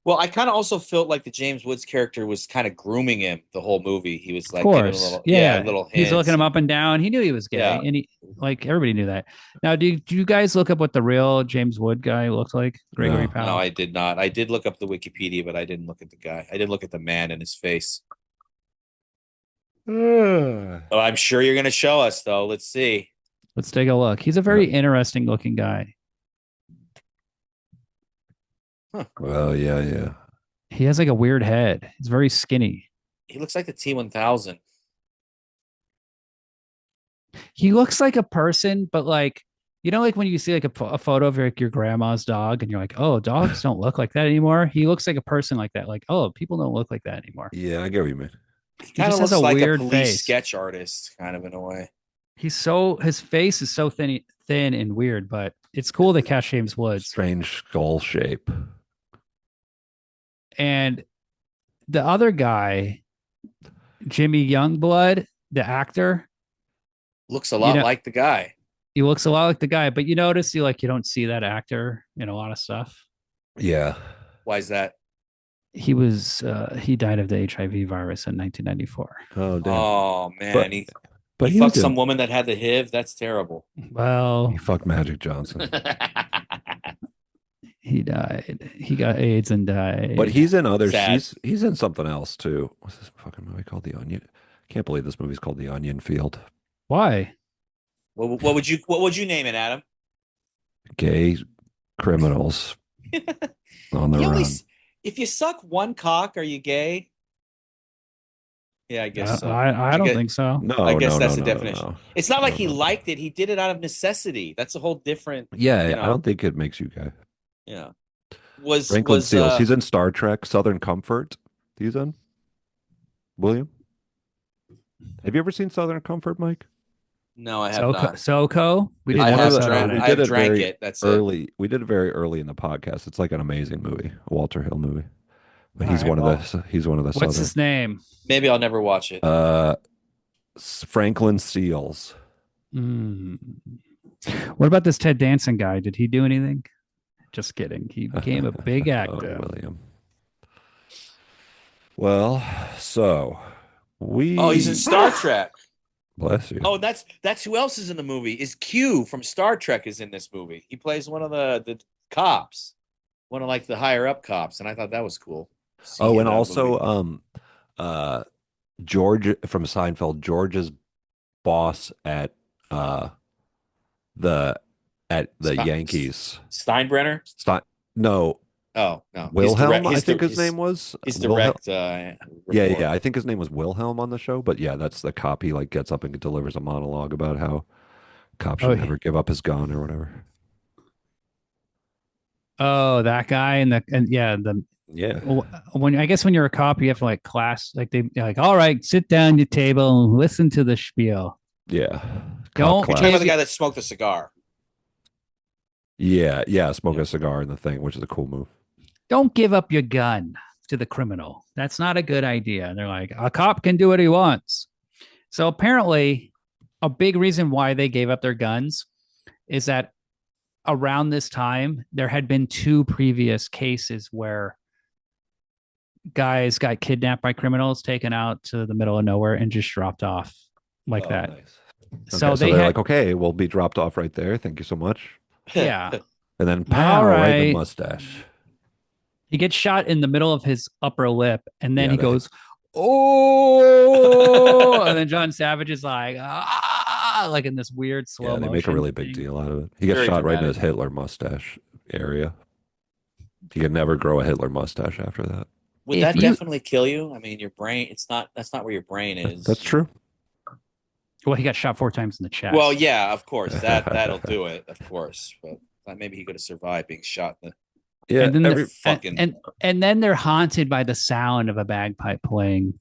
Well, I kind of also felt like the James Woods character was kind of grooming him the whole movie. He was like Of giving a course, little, yeah. little He's hints. looking him up and down. He knew he was gay, Yeah. and he like everybody knew that. Now, do you guys look up what the real James Wood guy looks like? Gregory No. Powell. No, I did not. I did look up the Wikipedia, but I didn't look at the guy. I didn't look at the man in his face. Oh, I'm sure you're going to show us, though. Let's see. Let's take a look. He's a very interesting looking guy. Well, yeah. He has like a weird head. He's very skinny. He looks like the T-1000. He looks like a person, but like like when you see like a photo of like your grandma's dog, and you're like, oh, dogs don't look like that anymore. He looks like a person like that. Like, oh, people don't look like that anymore. Yeah, I get what you mean. He kind of just has looks a like weird a police face. sketch artist, kind of in a way. His face is so thin and weird, but it's cool to catch James Woods. Strange skull shape. And the other guy, Jimmy Youngblood, the actor, Looks a lot like the guy. he looks a lot like the guy, but you notice you don't see that actor in a lot of stuff. Yeah. Why is that? He died of the HIV virus in 1994. Oh, damn. Oh, man. But- he but fucked was some woman that had the HIV. That's terrible. Well, He fucked Magic Johnson. he died. He got AIDS and died. But he's in other. Sad. He's in something else too. What's this fucking movie called? The Onion. Can't believe this movie's called The Onion Field. Why? What would you name it, Adam? Gay criminals on the You only run. s- If you suck one cock, are you gay? Yeah, I guess so. I don't guess- think so. No, I guess no, that's no, the no, definition. no. It's not like No, he no. liked it. He did it out of necessity. That's a whole different. Yeah, you know. I don't think it makes you gay. Yeah. Was Franklin Seals. He's uh, in Star Trek. Southern Comfort. He's in. William. Have you ever seen Southern Comfort, Mike? No, I have not. SoCo. We It's did I one not of have the- talk drank. about it. No, I have It's not. SoCo. We did I not have talk the, about drank. we it. I have did it drank very it. That's it. early. We did it very early in the podcast. It's like an amazing movie, a Walter Hill movie. But All right, well, he's one of the what's southern. his name? Maybe I'll never watch it. Franklin Seals. Hmm. What about this Ted Danson guy? Did he do anything? Just kidding. He became a big Oh, actor. William. Well, so Oh, he's in we Star Trek. bless you. Oh, that's who else is in the movie? Is Q from Star Trek is in this movie. He plays one of the cops, one of like the higher up cops, and I thought that was cool. Oh, and also uh George from Seinfeld, George's boss uh the at the Yankees. Steinbrenner. No, Oh no, Wilhelm, I think his name was. His Wilhelm. direct. Yeah. I think his name was Wilhelm on the show. But yeah, that's the cop. He like gets up and delivers a monologue about how cops Oh, should never give up his gun or whatever. oh, that guy and yeah, the Yeah, when I guess when you're a cop, you have to like class like they're like, all right, sit down at your table and listen to the spiel. yeah. Don't You're Cop talking about class. the guy that smoked a cigar. Yeah. Smoke a cigar in the thing, which is a cool move. Don't give up your gun to the criminal. That's not a good idea. And they're like, a cop can do what he wants. So apparently, a big reason why they gave up their guns is that around this time, there had been 2 previous cases where guys got kidnapped by criminals, taken out to the middle of nowhere, and just dropped off like Oh, that. nice. So Okay, they they're had, like, okay, we'll be dropped off right there. Thank you so much. yeah. And then pow, All right in the right. mustache. He gets shot in the middle of his upper lip, and then Yeah, he that- goes, "Oh!" And then John Savage is like, "Ah!" Like in this weird slow Yeah, motion. they make a really big thing. deal out of it. He gets Very shot right in dramatic. his Hitler mustache area. He could never grow a Hitler mustache after that. Would If that you- definitely kill you? I mean, your brain. That's not where your brain is. That's true. Well, he got shot 4 times in the chest. Well, yeah, of course. That'll do it, of course. But maybe he could have survived being shot in the Yeah, and then every, fucking- and then they're haunted by the sound of a bagpipe playing.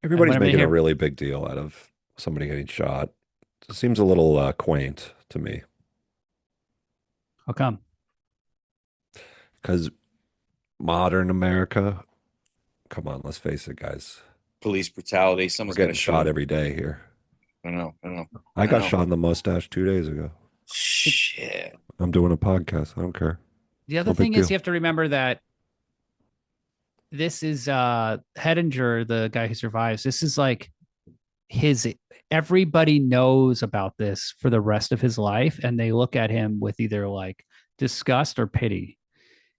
everybody's whenever they making a hear- really big deal out of somebody getting shot. It seems a little quaint to me How come? because modern America, come on, let's face it, guys. police brutality. We're Someone's got to getting shoot shot him. every day here. I know. I got know. shot in the mustache 2 days ago. Shit. I'm doing a podcast. I don't care. The other No big thing is deal. you have to remember that this is Hedinger, the guy who survives. This is like his everybody knows about this for the rest of his life, and they look at him with either like disgust or pity.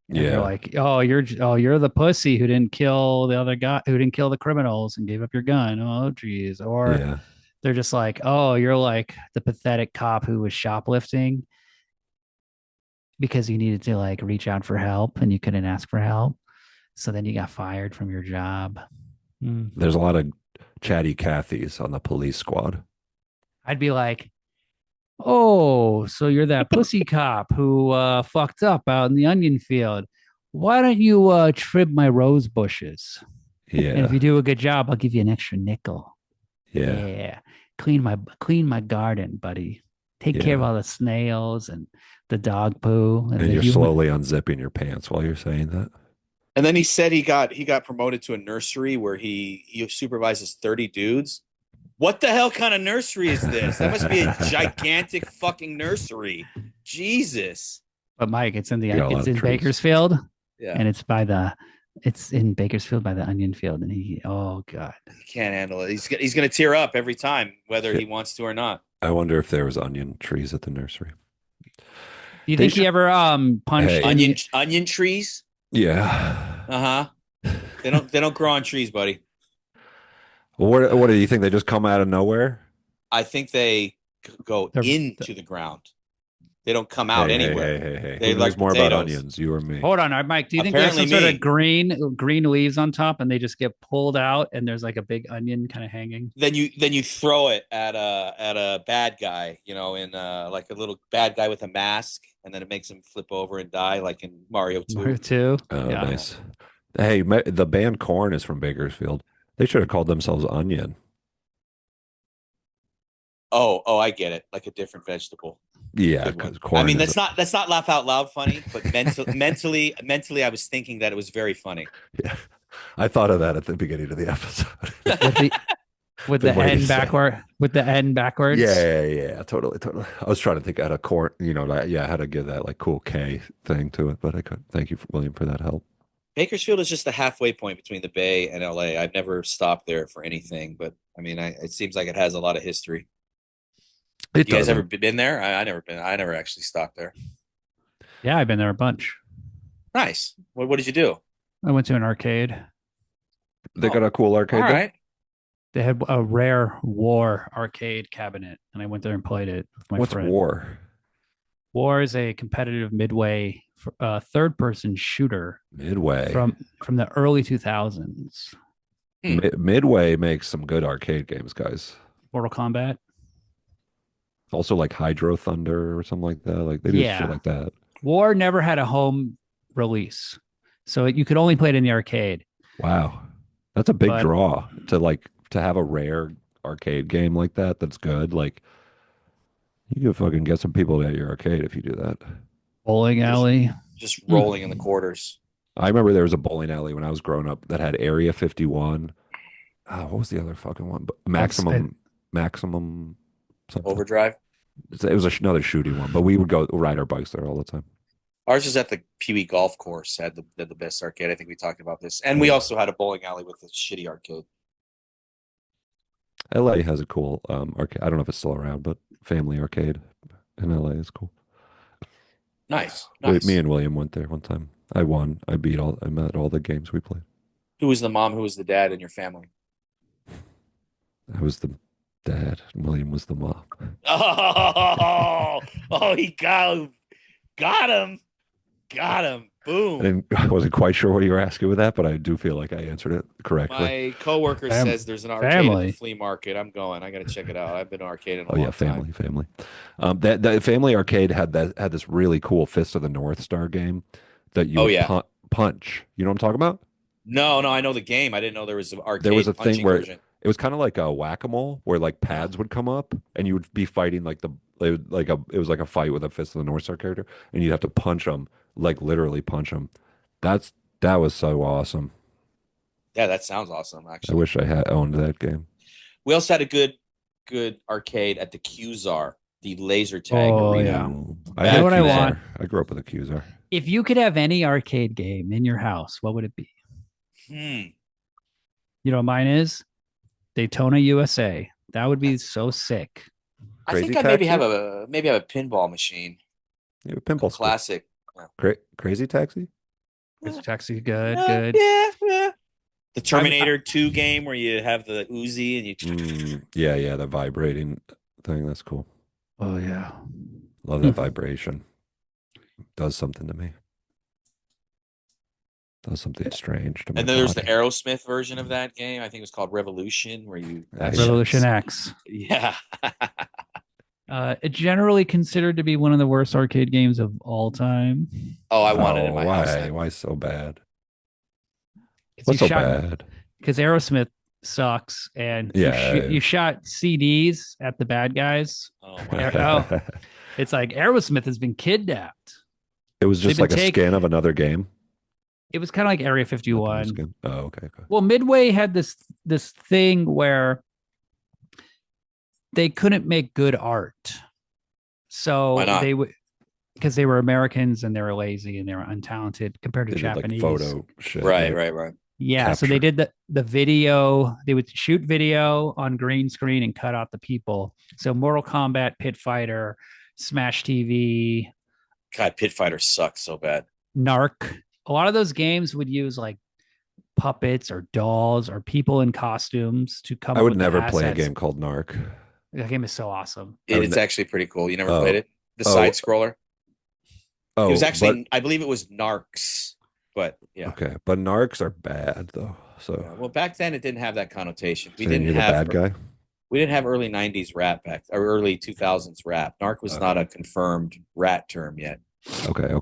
And they're Yeah. like, you're the pussy who didn't kill the other guy, who didn't kill the criminals and gave up your gun. Oh, geez. Or Yeah. they're just like, oh, you're like the pathetic cop who was shoplifting because you needed to like reach out for help and you couldn't ask for help. So then you got fired from your job. There's a lot of chatty Cathys on the police squad. I'd be like, oh, so you're that pussy cop who fucked up out in the onion field. Why don't you trim my rose bushes? Yeah. And if you do a good job, I'll give you an extra nickel. Yeah. Clean my garden, buddy. Take care of Yeah. all the snails and the dog poo. And the you're human- slowly unzipping your pants while you're saying that. And then he said he got promoted to a nursery where he supervises 30 dudes. What the hell kind of nursery is this? That must be a gigantic fucking nursery. Jesus. But Mike, it's in You got a lot it's of in trees. Bakersfield, Yeah. and it's in Bakersfield by the onion field, and oh god, He can't handle it. He's going to tear up every time, whether he wants to or not. I wonder if there was onion trees at the nursery. do you They think he should- ever punched Hey. Onion trees? Yeah. Uh-huh. They don't grow on trees, buddy. Well, what do you think? They just come out of nowhere? I think they go They're- into the ground. They don't come out Hey, anywhere. Hey. They Who like knows more about potatoes. onions, you or me? Hold on, Mike. Do you think there's some Apparently sort me. of green leaves on top, and they just get pulled out, and there's like a big onion kind of hanging? Then you throw it at a bad guy, in like a little bad guy with a mask, and then it makes him flip over and die, like in Mario 2. Mario 2. Oh, Yeah. nice. Hey, the band Korn is from Bakersfield. They should have called themselves Onion. Oh, I get it. Like a different vegetable. Yeah, Good one. because corn. I mean, that's not laugh out loud funny, but mentally, I was thinking that it was very funny. Yeah, I thought of that at the beginning of the episode. with the with The the way you end say it. backward with the end backwards. Yeah, totally. I was trying to think out of corn, like, how to give that like cool K thing to it, but I couldn't. Thank you, William, for that help. Bakersfield is just the halfway point between the Bay and LA. I've never stopped there for anything, but I mean, it seems like it has a lot of history. It You guys ever doesn't. been there? I never been. I never actually stopped there. Yeah, I've been there a bunch. Nice. What did you do? I went to an arcade. They got a cool All arcade there. right. They had a rare war arcade cabinet, and I went there and played it with my What's friend. War? War is a competitive midway third-person shooter Midway. from the early 2000s. Midway makes some good arcade games, guys. Mortal Kombat. Also like Hydro Thunder or something like that. Like they do shit like that. War never had a home release, so you could only play it in the arcade. Wow, that's a big draw to have a rare arcade game like that. That's good. Like you could fucking get some people at your arcade if you do that. Bowling alley. Just rolling in the quarters. I remember there was a bowling alley when I was growing up that had Area 51. What was the other fucking one? Maximum something. Overdrive. It was another shooting one, but we would go ride our bikes there all the time. Ours is at the Pee Wee Golf Course. Had the best arcade. I think we talked about this, and we also had a bowling alley with a shitty arcade. LA has a cool arcade. I don't know if it's still around, but Family Arcade in LA is cool. Nice. Me and William went there one time. I won. I met all the games we played. Who was the mom? Who was the dad in your family? I was the dad. And William was the mom. He got him. Boom. I wasn't quite sure what you were asking with that, but I do feel like I answered it correctly. My coworker says there's an arcade at the flea market. I'm going. I got to check it out. I've been to arcade in a long time. Family. That Family Arcade had this really cool Fist of the North Star game that you punch. You know what I'm talking about? No, I know the game. I didn't know there was an arcade. There was a thing where version. It was kind of like a whack-a-mole where like pads would come up and you would be fighting it was like a fight with a Fist of the North Star character and you'd have to punch them, like literally punch them. That was so awesome. Yeah, that sounds awesome. Actually, I wish I had owned that game. We also had a good arcade at the Qzar, the laser tag arena. Yeah. I know what I want. I grew up with a Qzar. If you could have any arcade game in your house, what would it be? You know what mine is? Daytona, USA. That would be so sick. I think I'd maybe have a pinball machine. Yeah, pinball classic. Crazy Taxi? Crazy Taxi, good. Yeah. The Terminator 2 game where you have the Uzi and you. Yeah, the vibrating thing. That's cool. Oh yeah, love that vibration. Does something to me. Does something strange to me. And then there's the Aerosmith version of that game. I think it was called Revolution, where you Revolution X. Yeah. It's generally considered to be one of the worst arcade games of all time. Oh, I want it in my house. Why so bad? What's so bad? Because Aerosmith sucks, and you shot CDs at the bad guys. Oh my God. It's like Aerosmith has been kidnapped. It was just like a skin of another game. It was kind of like Area 51. Oh, okay. Well, Midway had this thing where they couldn't make good art. So they would, because they were Americans and they were lazy and they were untalented compared to Japanese. Like photo shit. Right. Yeah. Capture. So they did the video. They would shoot video on green screen and cut out the people. So Mortal Kombat, Pit Fighter, Smash TV. God, Pit Fighter sucks so bad. Narc. A lot of those games would use like puppets or dolls or people in costumes to come. I would never play a game called Narc. That game is so awesome. It's actually pretty cool. You never played it? The side scroller. It was actually, I believe it was Narcs, but yeah. Okay, but Narcs are bad though. So well, back then it didn't have that connotation. We didn't have the bad guy. We didn't have early '90s rap or early 2000s rap. Narc was not a confirmed rat term yet. Okay.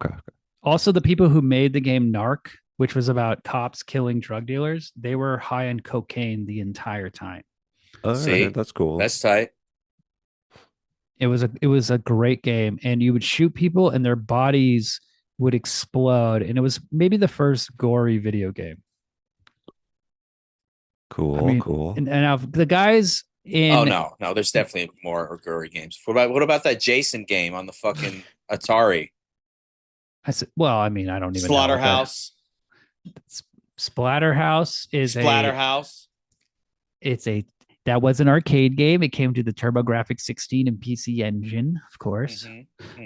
Also, the people who made the game Narc, which was about cops killing drug dealers, they were high on cocaine the entire time. See, that's cool. That's tight. It was a great game, and you would shoot people, and their bodies would explode, and it was maybe the first gory video game. I Cool, mean, cool. and now the guys in Oh no, there's definitely more gory games. What about that Jason game on the fucking Atari? I said, well, I mean, I don't even know what Slaughterhouse. Splatterhouse is Splatterhouse. it's a that was an arcade game. It came to the TurboGrafx 16 and PC Engine, of course.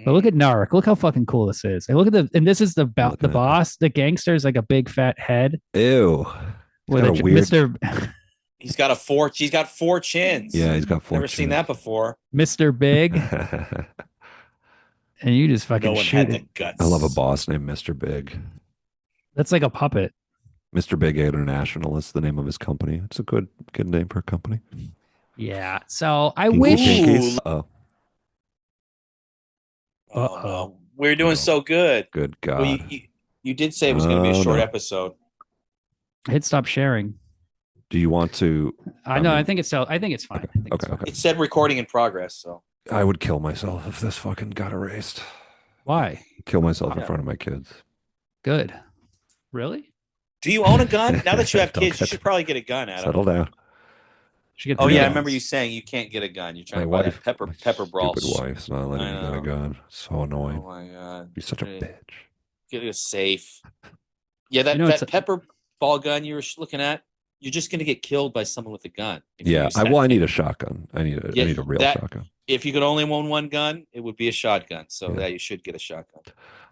But look at Narc. Look how fucking cool this is. And look at and this is the boss. The gangster is like a big fat head. Ew. With a weird Mr. He's got four chins. Yeah, he's got 4 Never chins. seen that before. Mr. Big. And you just fucking shoot it. Guts. I love a boss named Mr. Big. That's like a puppet. Mr. Big International is the name of his company. It's a good name for a company. Yeah. So I wish. Oh no, we're doing so good. Good God. Well, you did say it was going to be a short episode. Hit stop sharing. Do you want to? I know. I think it's fine. Okay. It said recording in progress. So I would kill myself if this fucking got erased. Why? Kill myself in front of my kids. Good. Really? Do you own a gun? Now that you have kids, you should probably get a gun, Adam. Settle down. Oh yeah, I remember you saying you can't get a gun. You're trying to buy that pepper brawl. Stupid wife's not letting me get a gun. So annoying. Oh my God. You're such a bitch. Get a safe. Yeah, that pepper ball gun you were looking at, you're just going to get killed by someone with a gun. Yeah, I need a shotgun. I need a real shotgun. If you could only own one gun, it would be a shotgun. So yeah, you should get a shotgun.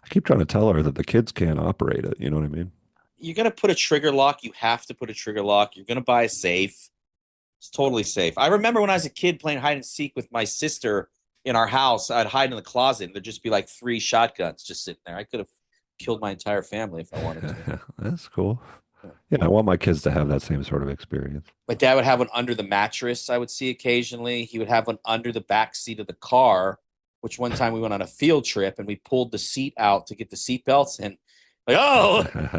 I keep trying to tell her that the kids can't operate it. You know what I mean? You're going to put a trigger lock. You have to put a trigger lock. You're going to buy a safe. It's totally safe. I remember when I was a kid playing hide and seek with my sister in our house, I'd hide in the closet and there'd just be like 3 shotguns just sitting there. I could have killed my entire family if I wanted to. That's cool. Yeah, I want my kids to have that same sort of experience. My dad would have one under the mattress, I would see occasionally. He would have one under the back seat of the car, which one time we went on a field trip and we pulled the seat out to get the seat belts and like, yeah, I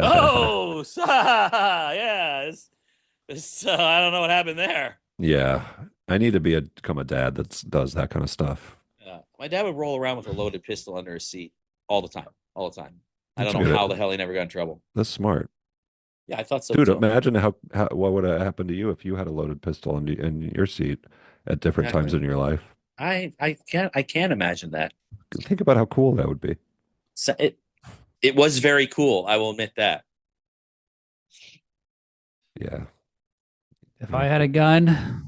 don't know what happened there. Yeah, I need to become a dad that does that kind of stuff. Yeah, my dad would roll around with a loaded pistol under his seat all the time. I don't know how the hell he never got in trouble. That's smart. Yeah, I thought so. Dude, too. imagine what would have happened to you if you had a loaded pistol in your seat at different times in your life. I can't imagine that. Think about how cool that would be. So it was very cool. I will admit that. Yeah. If I had a gun,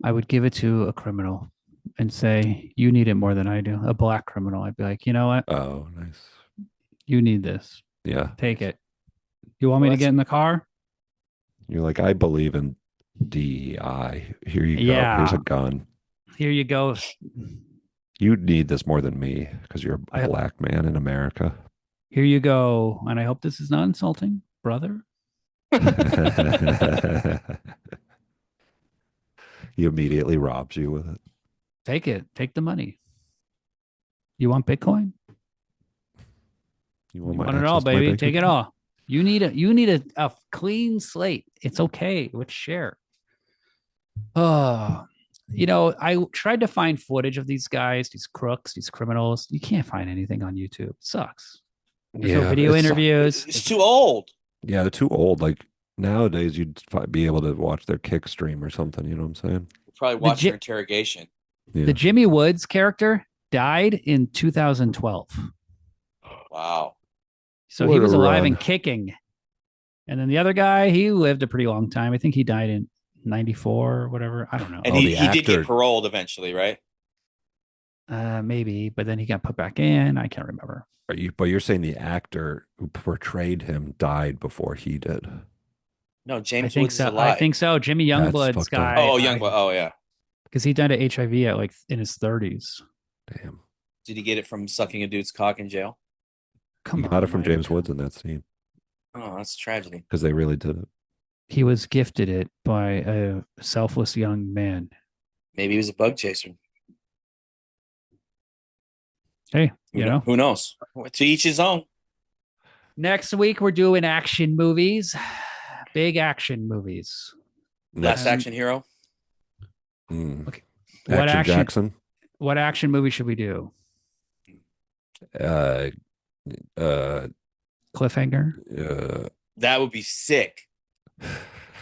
I would give it to a criminal and say, you need it more than I do. A black criminal. I'd be like, you know what? Oh, nice. You need this. Yeah. Take it. You want me to get in the car? You're like, I believe in DEI. Here you go. Here's a gun. Here you go. You need this more than me because you're a black man in America. Here you go. And I hope this is not insulting, brother. He immediately robs you with it. Take it. Take the money. You want Bitcoin? You want it all, baby. Take it all. You need a clean slate. It's okay. Let's share. Oh, I tried to find footage of these guys, these crooks, these criminals. You can't find anything on YouTube. It sucks. There's no video interviews. It's too old. Yeah, they're too old. Like nowadays, you'd be able to watch their kick stream or something. You know what I'm saying? Probably watch their interrogation. Yeah. The Jimmy Woods character died in 2012. Wow. So he was alive and kicking. And then the other guy, he lived a pretty long time. I think he died in 94 or whatever. I don't know. And he did get paroled eventually, right? Maybe, but then he got put back in. I can't remember. But you're saying the actor who portrayed him died before he did? No, James Woods is alive. I think so. Jimmy Youngblood's guy. Oh, Youngblood. Oh, yeah. Because he died of HIV at like in his 30s. Damn. Did he get it from sucking a dude's cock in jail? He got it from James Woods in that scene. Oh, that's a tragedy. Because they really did it. He was gifted it by a selfless young man. Maybe he was a bug chaser. Hey, who knows? To each his own. Next week we're doing action movies, big action movies. Last Action Hero. Okay. What Action action? Jackson. What action movie should we do? Uh, Cliffhanger. That would be sick.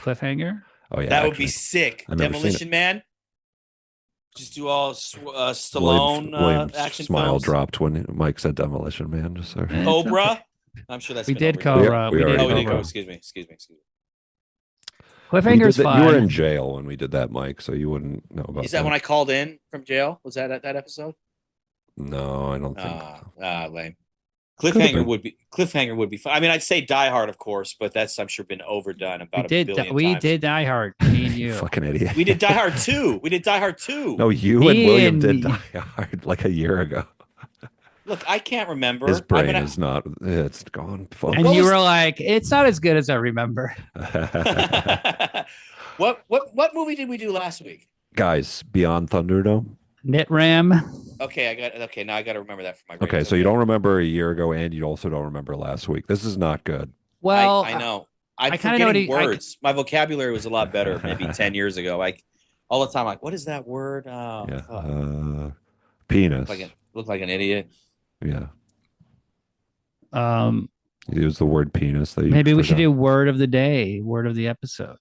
Cliffhanger. Oh yeah, That would actually, be sick. I've never seen Demolition it. Man. Just do all Stallone William's action smile films. dropped when Mike said Demolition Man. Just so. Eh. Cobra. I'm sure that's We been did overdone. Cobra. We We did already Oh, we did Cobra. go. Excuse me. We Cliffhanger's did that. fun. You were in jail when we did that, Mike, so you wouldn't know about Is that when I called in from jail? Was that at that episode? No, I don't think so. Lame. Could've Cliffhanger been. would be fun. I mean, I'd say Die Hard, of course, but that's I'm sure been overdone about we a did. billion We times. did Die Hard. Me and You you. fucking idiot. We did Die Hard 2. We did Die Hard 2. No, you Me and William and did me. Die Hard like a year ago. Look, I can't remember. His brain is not. It's gone. Fuck. And What you was- were like, "It's not as good as I remember." What movie did we do last week? Guys, Beyond Thunderdome. Knit Ram. Okay, now I got to remember that for my brain. Okay, so you don't remember a year ago, and you also don't remember last week. This is not good. Well, I know. I'm I kinda know forgetting what words. My vocabulary was a lot better maybe 10 years ago. Like all the time, like, what is that word? Oh, Yeah. fuck. Penis. Look like an idiot. Yeah. Um, You use the word penis. That you maybe we should forgot. do word of the day, word of the episode.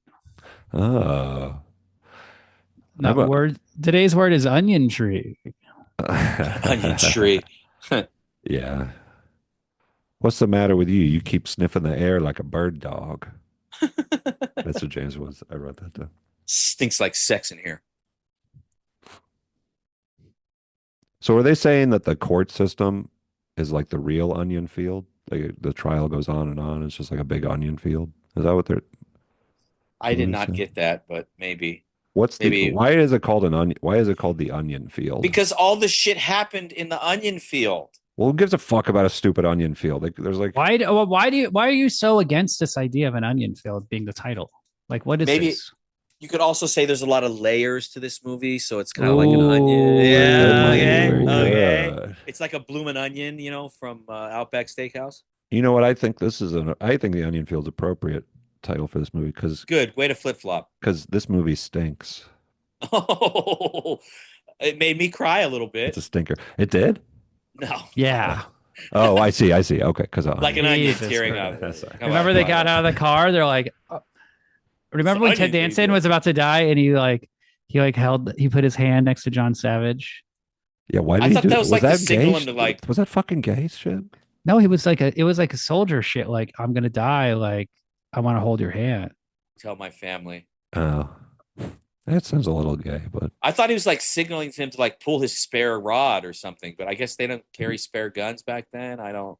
Oh. Not about- word. Today's word is onion tree. Onion tree. Yeah. What's the matter with you? You keep sniffing the air like a bird dog. That's what James was. I wrote that down. Stinks like sex in here. So are they saying that the court system is like the real onion field? Like the trial goes on and on. It's just like a big onion field. Is that what they're? I did What not is it? get that, but maybe. What's the? Maybe- Why is it called an onion? Why is it called the onion field? Because all the shit happened in the onion field. Well, who gives a fuck about a stupid onion field? Like, there's like Why are you so against this idea of an onion field being the title? Like, what is Maybe- this? You could also say there's a lot of layers to this movie, so it's kind of like an onion. Ooh, Yeah, Very okay. good. It's like a bloomin' onion, from Outback Steakhouse. You know what? I think this is I think the onion field's appropriate title for this movie because Good way to flip flop. this movie stinks. Oh, it made me cry a little bit. It's a stinker. It did. No, Yeah. Oh, I see. Okay, because like an onion Jesus tearing Christ. up. Sorry. Come Remember on, they come got on. out of the car? They're like, remember when It's Ted onion, Danson baby. was about to die and he put his hand next to John Savage? Yeah, why did I he thought do that was like the signal him to, like- Was that fucking gay shit? No, it was like a soldier shit. Like, I'm gonna die. Like, I want to hold your hand. Tell my family. Oh, that sounds a little gay, but I thought he was like signaling to him to like pull his spare rod or something, but I guess they don't carry spare guns back then. I don't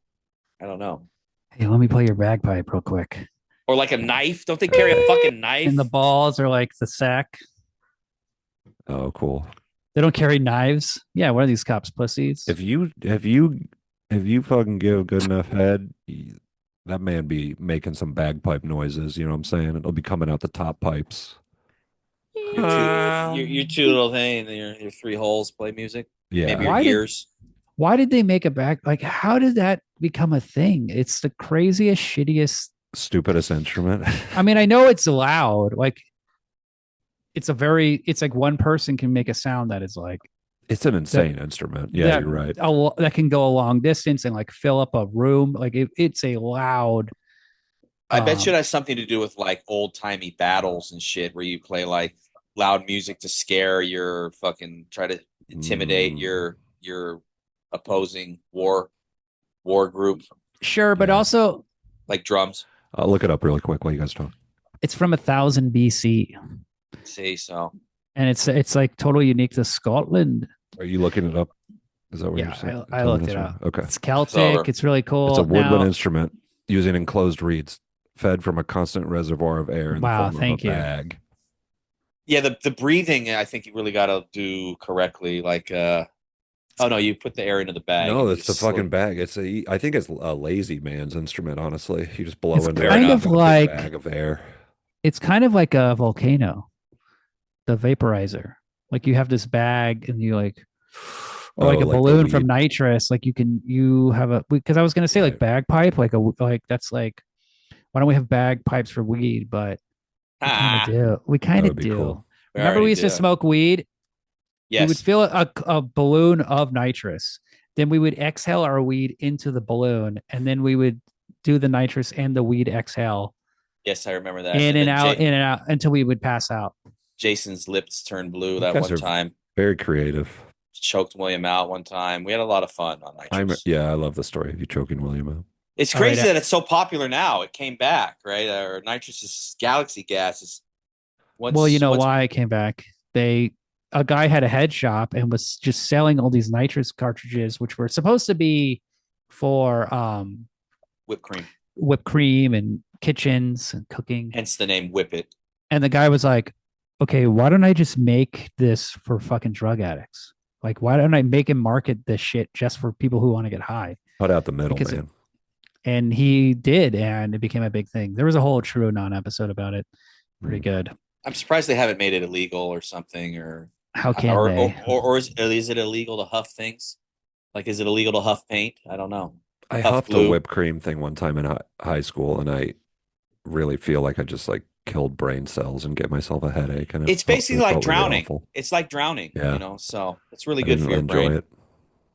know. Hey, let me play your bagpipe real quick. Or like a knife. Don't they carry a fucking knife? And the balls are like the sack. oh, cool. They don't carry knives. Yeah, what are these cops, pussies? If you fucking give good enough head, that man be making some bagpipe noises. You know what I'm saying? It'll be coming out the top pipes. Your two little thing and your three holes play music. Yeah. Maybe your Why did- ears. Why did they make a bag? Like, how did that become a thing? It's the craziest, shittiest. Stupidest instrument. I mean, I know it's loud. Like, it's like one person can make a sound that is like, It's an insane instrument. Yeah, that- you're right. that can go a long distance and like fill up a room. Like, it's a loud. I bet you it has something to do with like old timey battles and shit where you play like loud music to scare your fucking try to intimidate your opposing war group, Sure, but Yeah. also like drums. I'll look it up really quick while you guys talk. it's from 1000 BC, See, so and it's like totally unique to Scotland. Are you looking it up? Is that what Yeah, you're saying? I looked it up. Okay. It's Celtic. over. It's really cool. It's a woodwind Now- instrument using enclosed reeds fed from a constant reservoir of air in Wow, the form thank of a you. bag. yeah, the breathing I think you really got to do correctly. Like, oh no, you put the air into the bag. No, and you it's the just fucking slowly- bag. I think it's a lazy man's instrument, honestly. You just blow It's into kind it of with a big like- bag of air. It's kind of like a volcano, the vaporizer. Like you have this bag and you like, or like Oh, a like the balloon from weed. nitrous. Like you have a, because I was going to say like Right. bagpipe, like that's like, why don't we have bagpipes for weed? But we kind Ah, of do. We kind That of would be do. cool. Remember we used to smoke weed We would Yes. fill a balloon of nitrous. Then we would exhale our weed into the balloon, and then we would do the nitrous and the weed exhale Yes, I remember that. And then in and out until we would pass out. Jason's lips turned blue You that guys one are time. very creative. Choked William out one time. We had a lot of fun on nitrous. I love the story of you choking William out. It's All right, crazy that it's so popular now. It came back, right? Or nitrous is galaxy gases. Well, you know why I came back? A guy had a head shop and was just selling all these nitrous cartridges, which were supposed to be for whipped cream and kitchens and cooking. Hence the name Whip It. And the guy was like, okay, why don't I just make this for fucking drug addicts? Like, why don't I make and market this shit just for people who want to get high? Cut out the middle, man. And he did, and it became a big thing. There was a whole True Non episode about it. Pretty good. I'm surprised they haven't made it illegal or something, or how can they? Or is it illegal to huff things? Like, is it illegal to huff paint? I don't know. I huffed a whipped cream thing one time in high school, and I really feel like I just like killed brain cells and get myself a headache. And it's basically like drowning. Really it's like drowning, yeah. You know, so it's really good for your brain. It.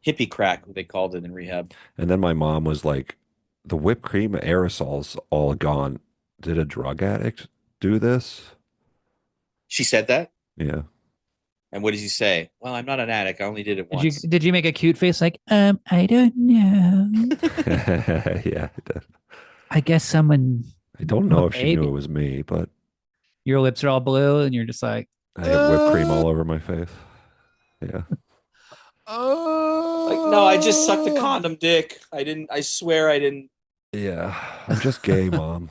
Hippie crack, they called it in rehab. And then my mom was like, the whipped cream aerosols all gone. Did a drug addict do this? She said that? Yeah. And what did you say? Well, I'm not an addict. I only did it once. Did you make a cute face like, I don't know. Yeah, I did. I guess someone. I don't know if she knew it was me, but your lips are all blue and you're just like, I have whipped cream all over my face. Yeah. Like, no, I just sucked a condom dick. I swear I didn't. Yeah. I'm just gay, Mom.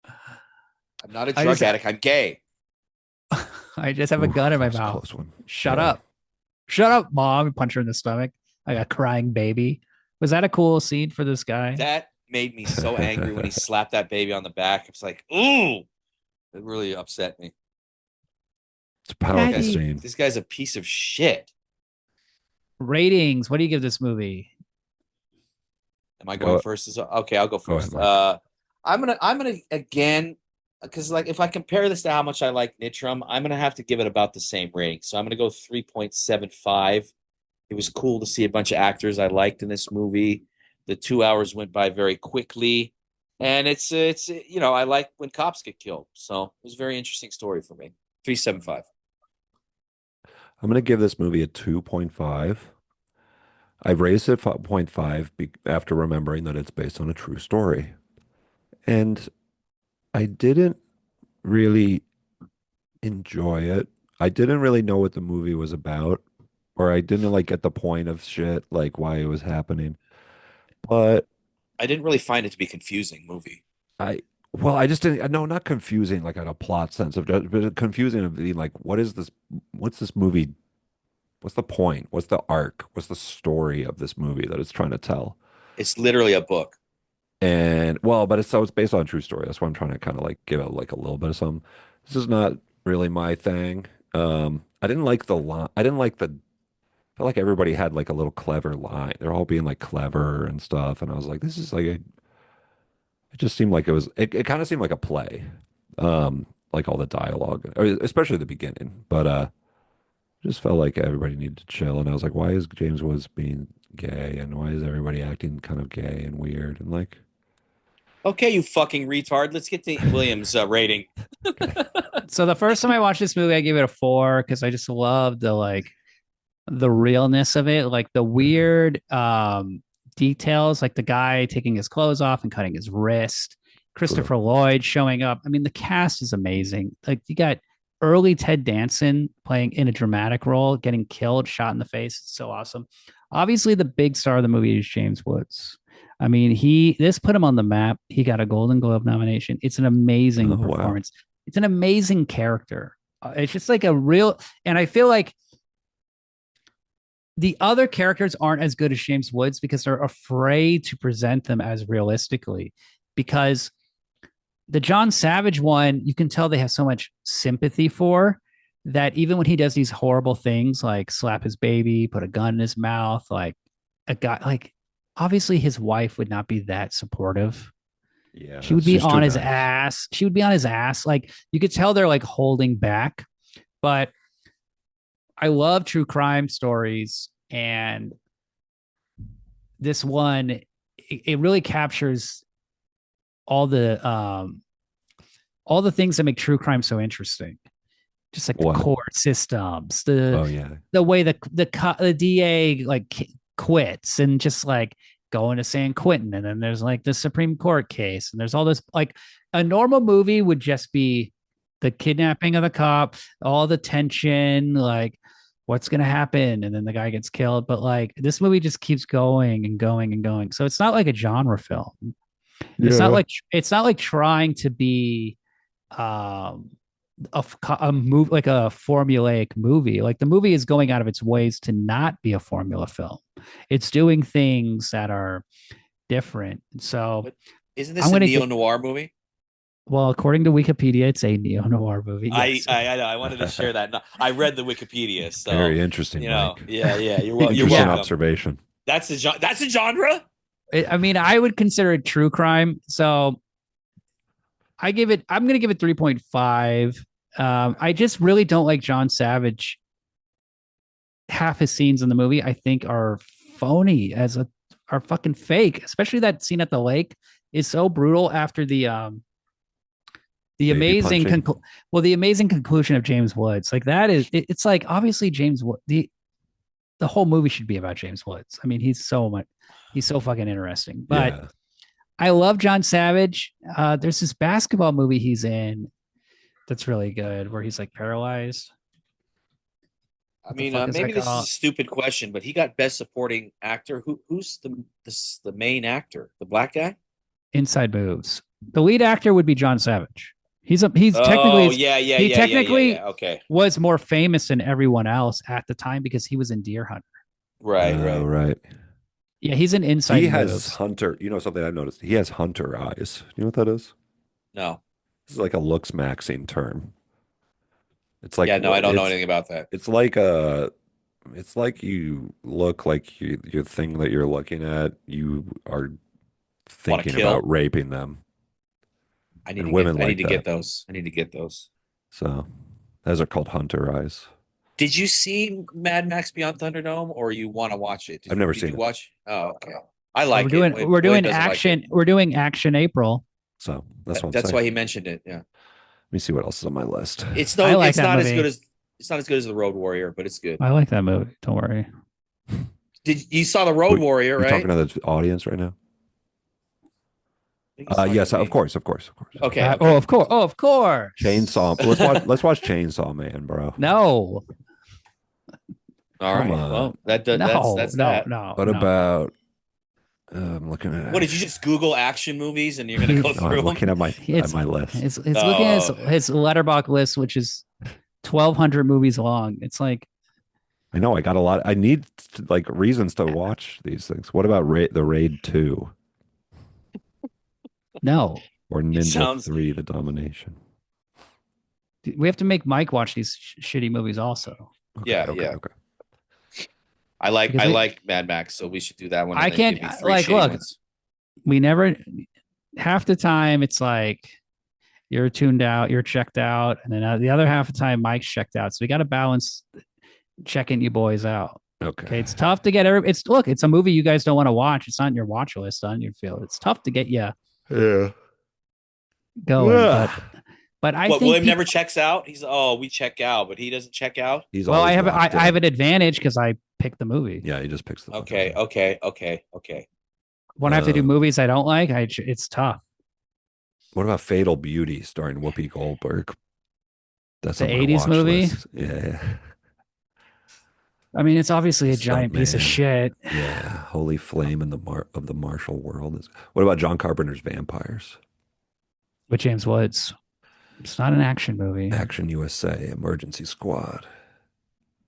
I'm not a drug addict. I'm gay. I just have a gun in my mouth. Close one. Shut up. Shut up, Mom. Punch her in the stomach. Like a crying baby. Was that a cool scene for this guy? That made me so angry when he slapped that baby on the back. It's like, ooh. It really upset me. It's a powerful scene. This guy's a piece of shit. Ratings. What do you give this movie? Am I going first? Okay, I'll go first. I'm gonna again, because like if I compare this to how much I like Nitram, I'm gonna have to give it about the same rating. So I'm gonna go 3.75. It was cool to see a bunch of actors I liked in this movie. The 2 hours went by very quickly, and it's you know, I like when cops get killed. So it was a very interesting story for me. 3.75. I'm gonna give this movie a 2.5. I raised it 0.5 after remembering that it's based on a true story. And I didn't really enjoy it. I didn't really know what the movie was about, or I didn't like get the point of shit, like why it was happening. But I didn't really find it to be a confusing movie. I just didn't, no, not confusing like in a plot sense of, but confusing of being like, what's this movie? What's the point? What's the arc? What's the story of this movie that it's trying to tell? It's literally a book. And but it's based on a true story. That's why I'm trying to kind of like give it like a little bit of something. This is not really my thing. I didn't like the line. I felt like everybody had like a little clever line. They're all being like clever and stuff. And I was like, this is like it just seemed like it kind of seemed like a play. Like all the dialogue, especially the beginning. But just felt like everybody needed to chill. And I was like, why is James Woods being gay? And why is everybody acting kind of gay and weird? And like, okay, you fucking retard. Let's get to Williams' rating. So the first time I watched this movie, I gave it a 4 because I just loved the realness of it, like the weird details, like the guy taking his clothes off and cutting his wrist, Christopher Lloyd showing up. I mean, the cast is amazing. Like you got early Ted Danson playing in a dramatic role, getting killed, shot in the face. It's so awesome. Obviously, the big star of the movie is James Woods. I mean, this put him on the map. He got a Golden Globe nomination. It's an amazing performance. Wow. It's an amazing character. It's just like and I feel like the other characters aren't as good as James Woods because they're afraid to present them as realistically, because the John Savage one, you can tell they have so much sympathy for that even when he does these horrible things like slap his baby, put a gun in his mouth, like a guy, like obviously his wife would not be that supportive. Yeah. She would be on his ass. She would be on his ass. Like you could tell they're like holding back, but I love true crime stories, and this one, it really captures all the things that make true crime so interesting. Just like the What? court systems, Oh yeah. the way the DA like quits, and just like going to San Quentin, and then there's like the Supreme Court case, and there's all this. Like a normal movie would just be the kidnapping of the cop, all the tension, like what's gonna happen, and then the guy gets killed. But like this movie just keeps going and going and going. So it's not like a genre film. Yeah. It's not like trying to be um a move like a formulaic movie. Like the movie is going out of its ways to not be a formula film. It's doing things that are different. So But isn't this I'm a gonna neo get noir movie? well, according to Wikipedia, it's a neo noir movie. Yes. I know. I wanted to share that. No, I read the Wikipedia, so Very interesting, you know. Mike. Yeah, yeah. You're Interesting welcome. observation. That's a genre. I mean, I would consider it true crime. So I'm going to give it 3.5. I just really don't like John Savage. Half his scenes in the movie, I think, are phony are fucking fake. Especially that scene at the lake is so brutal after the Baby amazing punching. the amazing conclusion of James Woods. Like that is it's like obviously James Wood the whole movie should be about James Woods. I mean, he's so fucking interesting. But Yeah. I love John Savage. There's this basketball movie he's in that's really good where he's like paralyzed. I What the mean, fuck is maybe that this is a called? stupid question, but he got best supporting actor. Who's the main actor? The black guy? Inside Moves. The lead actor would be John Savage. He's Oh technically he yeah. technically Okay, was more famous than everyone else at the time because he was in Deer Hunter. right. Yeah, he's in Inside He has Moves. hunter. You know something I've noticed? He has hunter eyes. You know what that is? No, This is like a looks maxing term. It's like yeah, no, I don't know anything about that. it's like a it's like you look like your thing that you're looking at, you are Want to thinking kill? about raping them. I need And to women get. I like need to get that. those. I need to get those. So those are called hunter eyes. Did you see Mad Max Beyond Thunderdome, or you want to watch it? I've never Did seen you it. watch? Oh, okay. I Well, like it. we're doing doesn't like action. it. We're doing Action April. So that's what I'm That's saying. why he mentioned it. Yeah. Let me see what else is on my list. I like It's that not as movie. good as the Road Warrior, but it's good. I like that movie. Don't worry. Did you saw the Road Warrior, You right? talking to the audience right now? I think he's talking Yes, to me. of course. Okay. Oh, of course. Oh, of course. Chainsaw. Let's watch Chainsaw Man, bro. No. All right. Come on. Well, that's No. that. No. What no. about? I'm looking at. What did you just Google action movies and you're gonna go No, I'm through looking them? at my list. It's looking at his letterbox list, which is 1,200 movies long. It's like I know I got a lot. I need like reasons to watch these things. What about the Raid 2 no. or Ninja sounds- 3: The Domination? We have to make Mike watch these shitty movies also. Okay, Yeah, okay, yeah. okay. I like Because we- Mad Max, so we should do that one. I and then can't- give me three like, shitty look. ones. We never half the time it's like you're tuned out, you're checked out, and then the other half of the time Mike's checked out. So we got to balance checking you boys out. Okay. Okay, it's tough to get it's a movie you guys don't want to watch. It's not in your watch list on your field. It's tough to get you Yeah. going. But I think William never checks out. We check out, but he doesn't check out. He's well, I always locked have in. an advantage because I picked the movie. Yeah, he just picks the. Okay. When I have to do movies I don't like, it's tough. What about Fatal Beauty starring Whoopi Goldberg? That's The on my 80s watch movie? list. Yeah. I mean, it's obviously a giant piece of Stuntman. shit. Yeah. Holy Flame in of the Martial World. What about John Carpenter's Vampires? With James Woods. It's not an action movie. Action USA, Emergency Squad.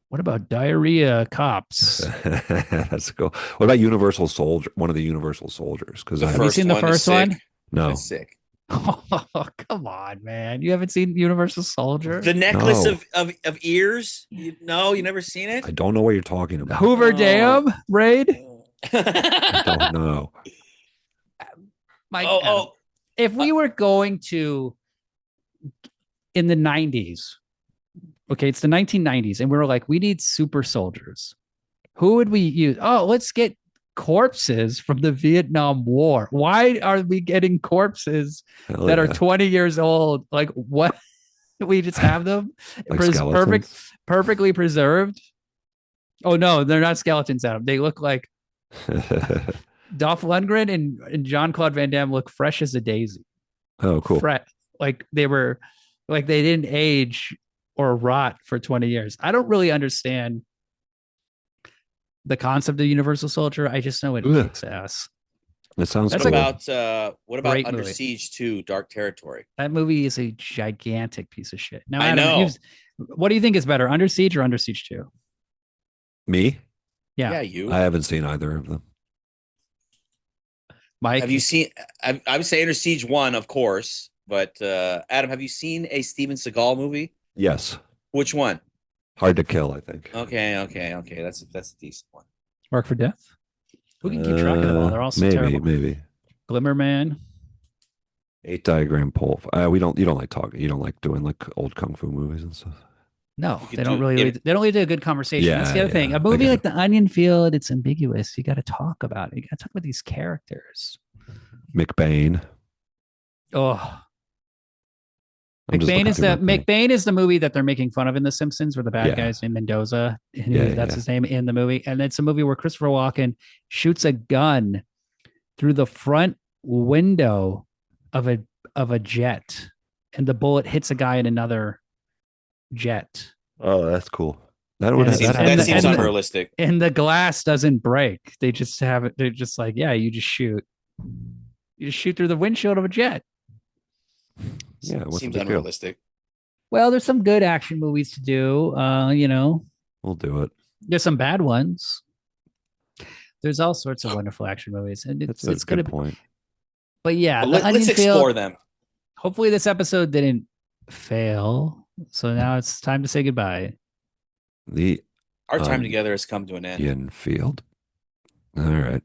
What about Diarrhea Cops? That's cool. What about Universal Soldier? One of the Universal Soldiers? Because Have you seen the first one? No. That's sick. Oh, come on, man. You haven't seen Universal Soldier? The necklace No. of ears? No, you never seen it? I don't know what you're talking about. Hoover Oh. Dam raid? I don't know. Mike, if we were going to in the 90s Okay, it's the 1990s, and we were like, we need super soldiers. Who would we use? Oh, let's get corpses from the Vietnam War. Why are we getting corpses Hell that are yeah. 20 years old? Like, what? We just have them Like skeletons. perfectly preserved. Oh no, they're not skeletons, Adam. They look like Dolph Lundgren and John Claude Van Damme look fresh as a daisy. Oh, cool. Like they were, like they didn't age or rot for 20 years. I don't really understand the concept of Universal Soldier. I just know it kicks ass. It sounds That's cool. What about Great Under movie. Siege 2, Dark Territory? That movie is a gigantic piece of shit. Now, I Adam, know. what do you think is better, Under Siege or Under Siege 2? Me? Yeah. You. I haven't seen either of them. Mike, Have you seen? I would say Under Siege 1, of course. But Adam, have you seen a Steven Seagal movie? Yes. Which one? Hard to Kill, I think. Okay. That's a decent one. Mark for Death? Who can keep track of them all? They're all so terrible. Maybe. Glimmer Man. 8 Diagram Pole. You don't like talking. You don't like doing like old kung fu movies and stuff. No, they don't really lead to a good conversation. Yeah, That's the other thing. A movie like The Onion Field, it's ambiguous. You got to talk about it. You got to talk about these characters. McBain. Oh, McBain is the movie that they're making fun of in The Simpsons, where the bad guy's named Mendoza. That's his name in the movie, and it's a movie where Christopher Walken shoots a gun through the front window of a jet, and the bullet hits a guy in another jet. Oh, that's cool. That seems unrealistic. And the glass doesn't break. They just have it. They're just like, yeah, you just shoot through the windshield of a jet. Yeah, seems unrealistic. Well, there's some good action movies to do. We'll do it. There's some bad ones. There's all sorts of wonderful action movies, and it's going to be. Point. But yeah, let's explore them. Hopefully, this episode didn't fail. So now it's time to say goodbye. Our time together has come to an end. Field. All right.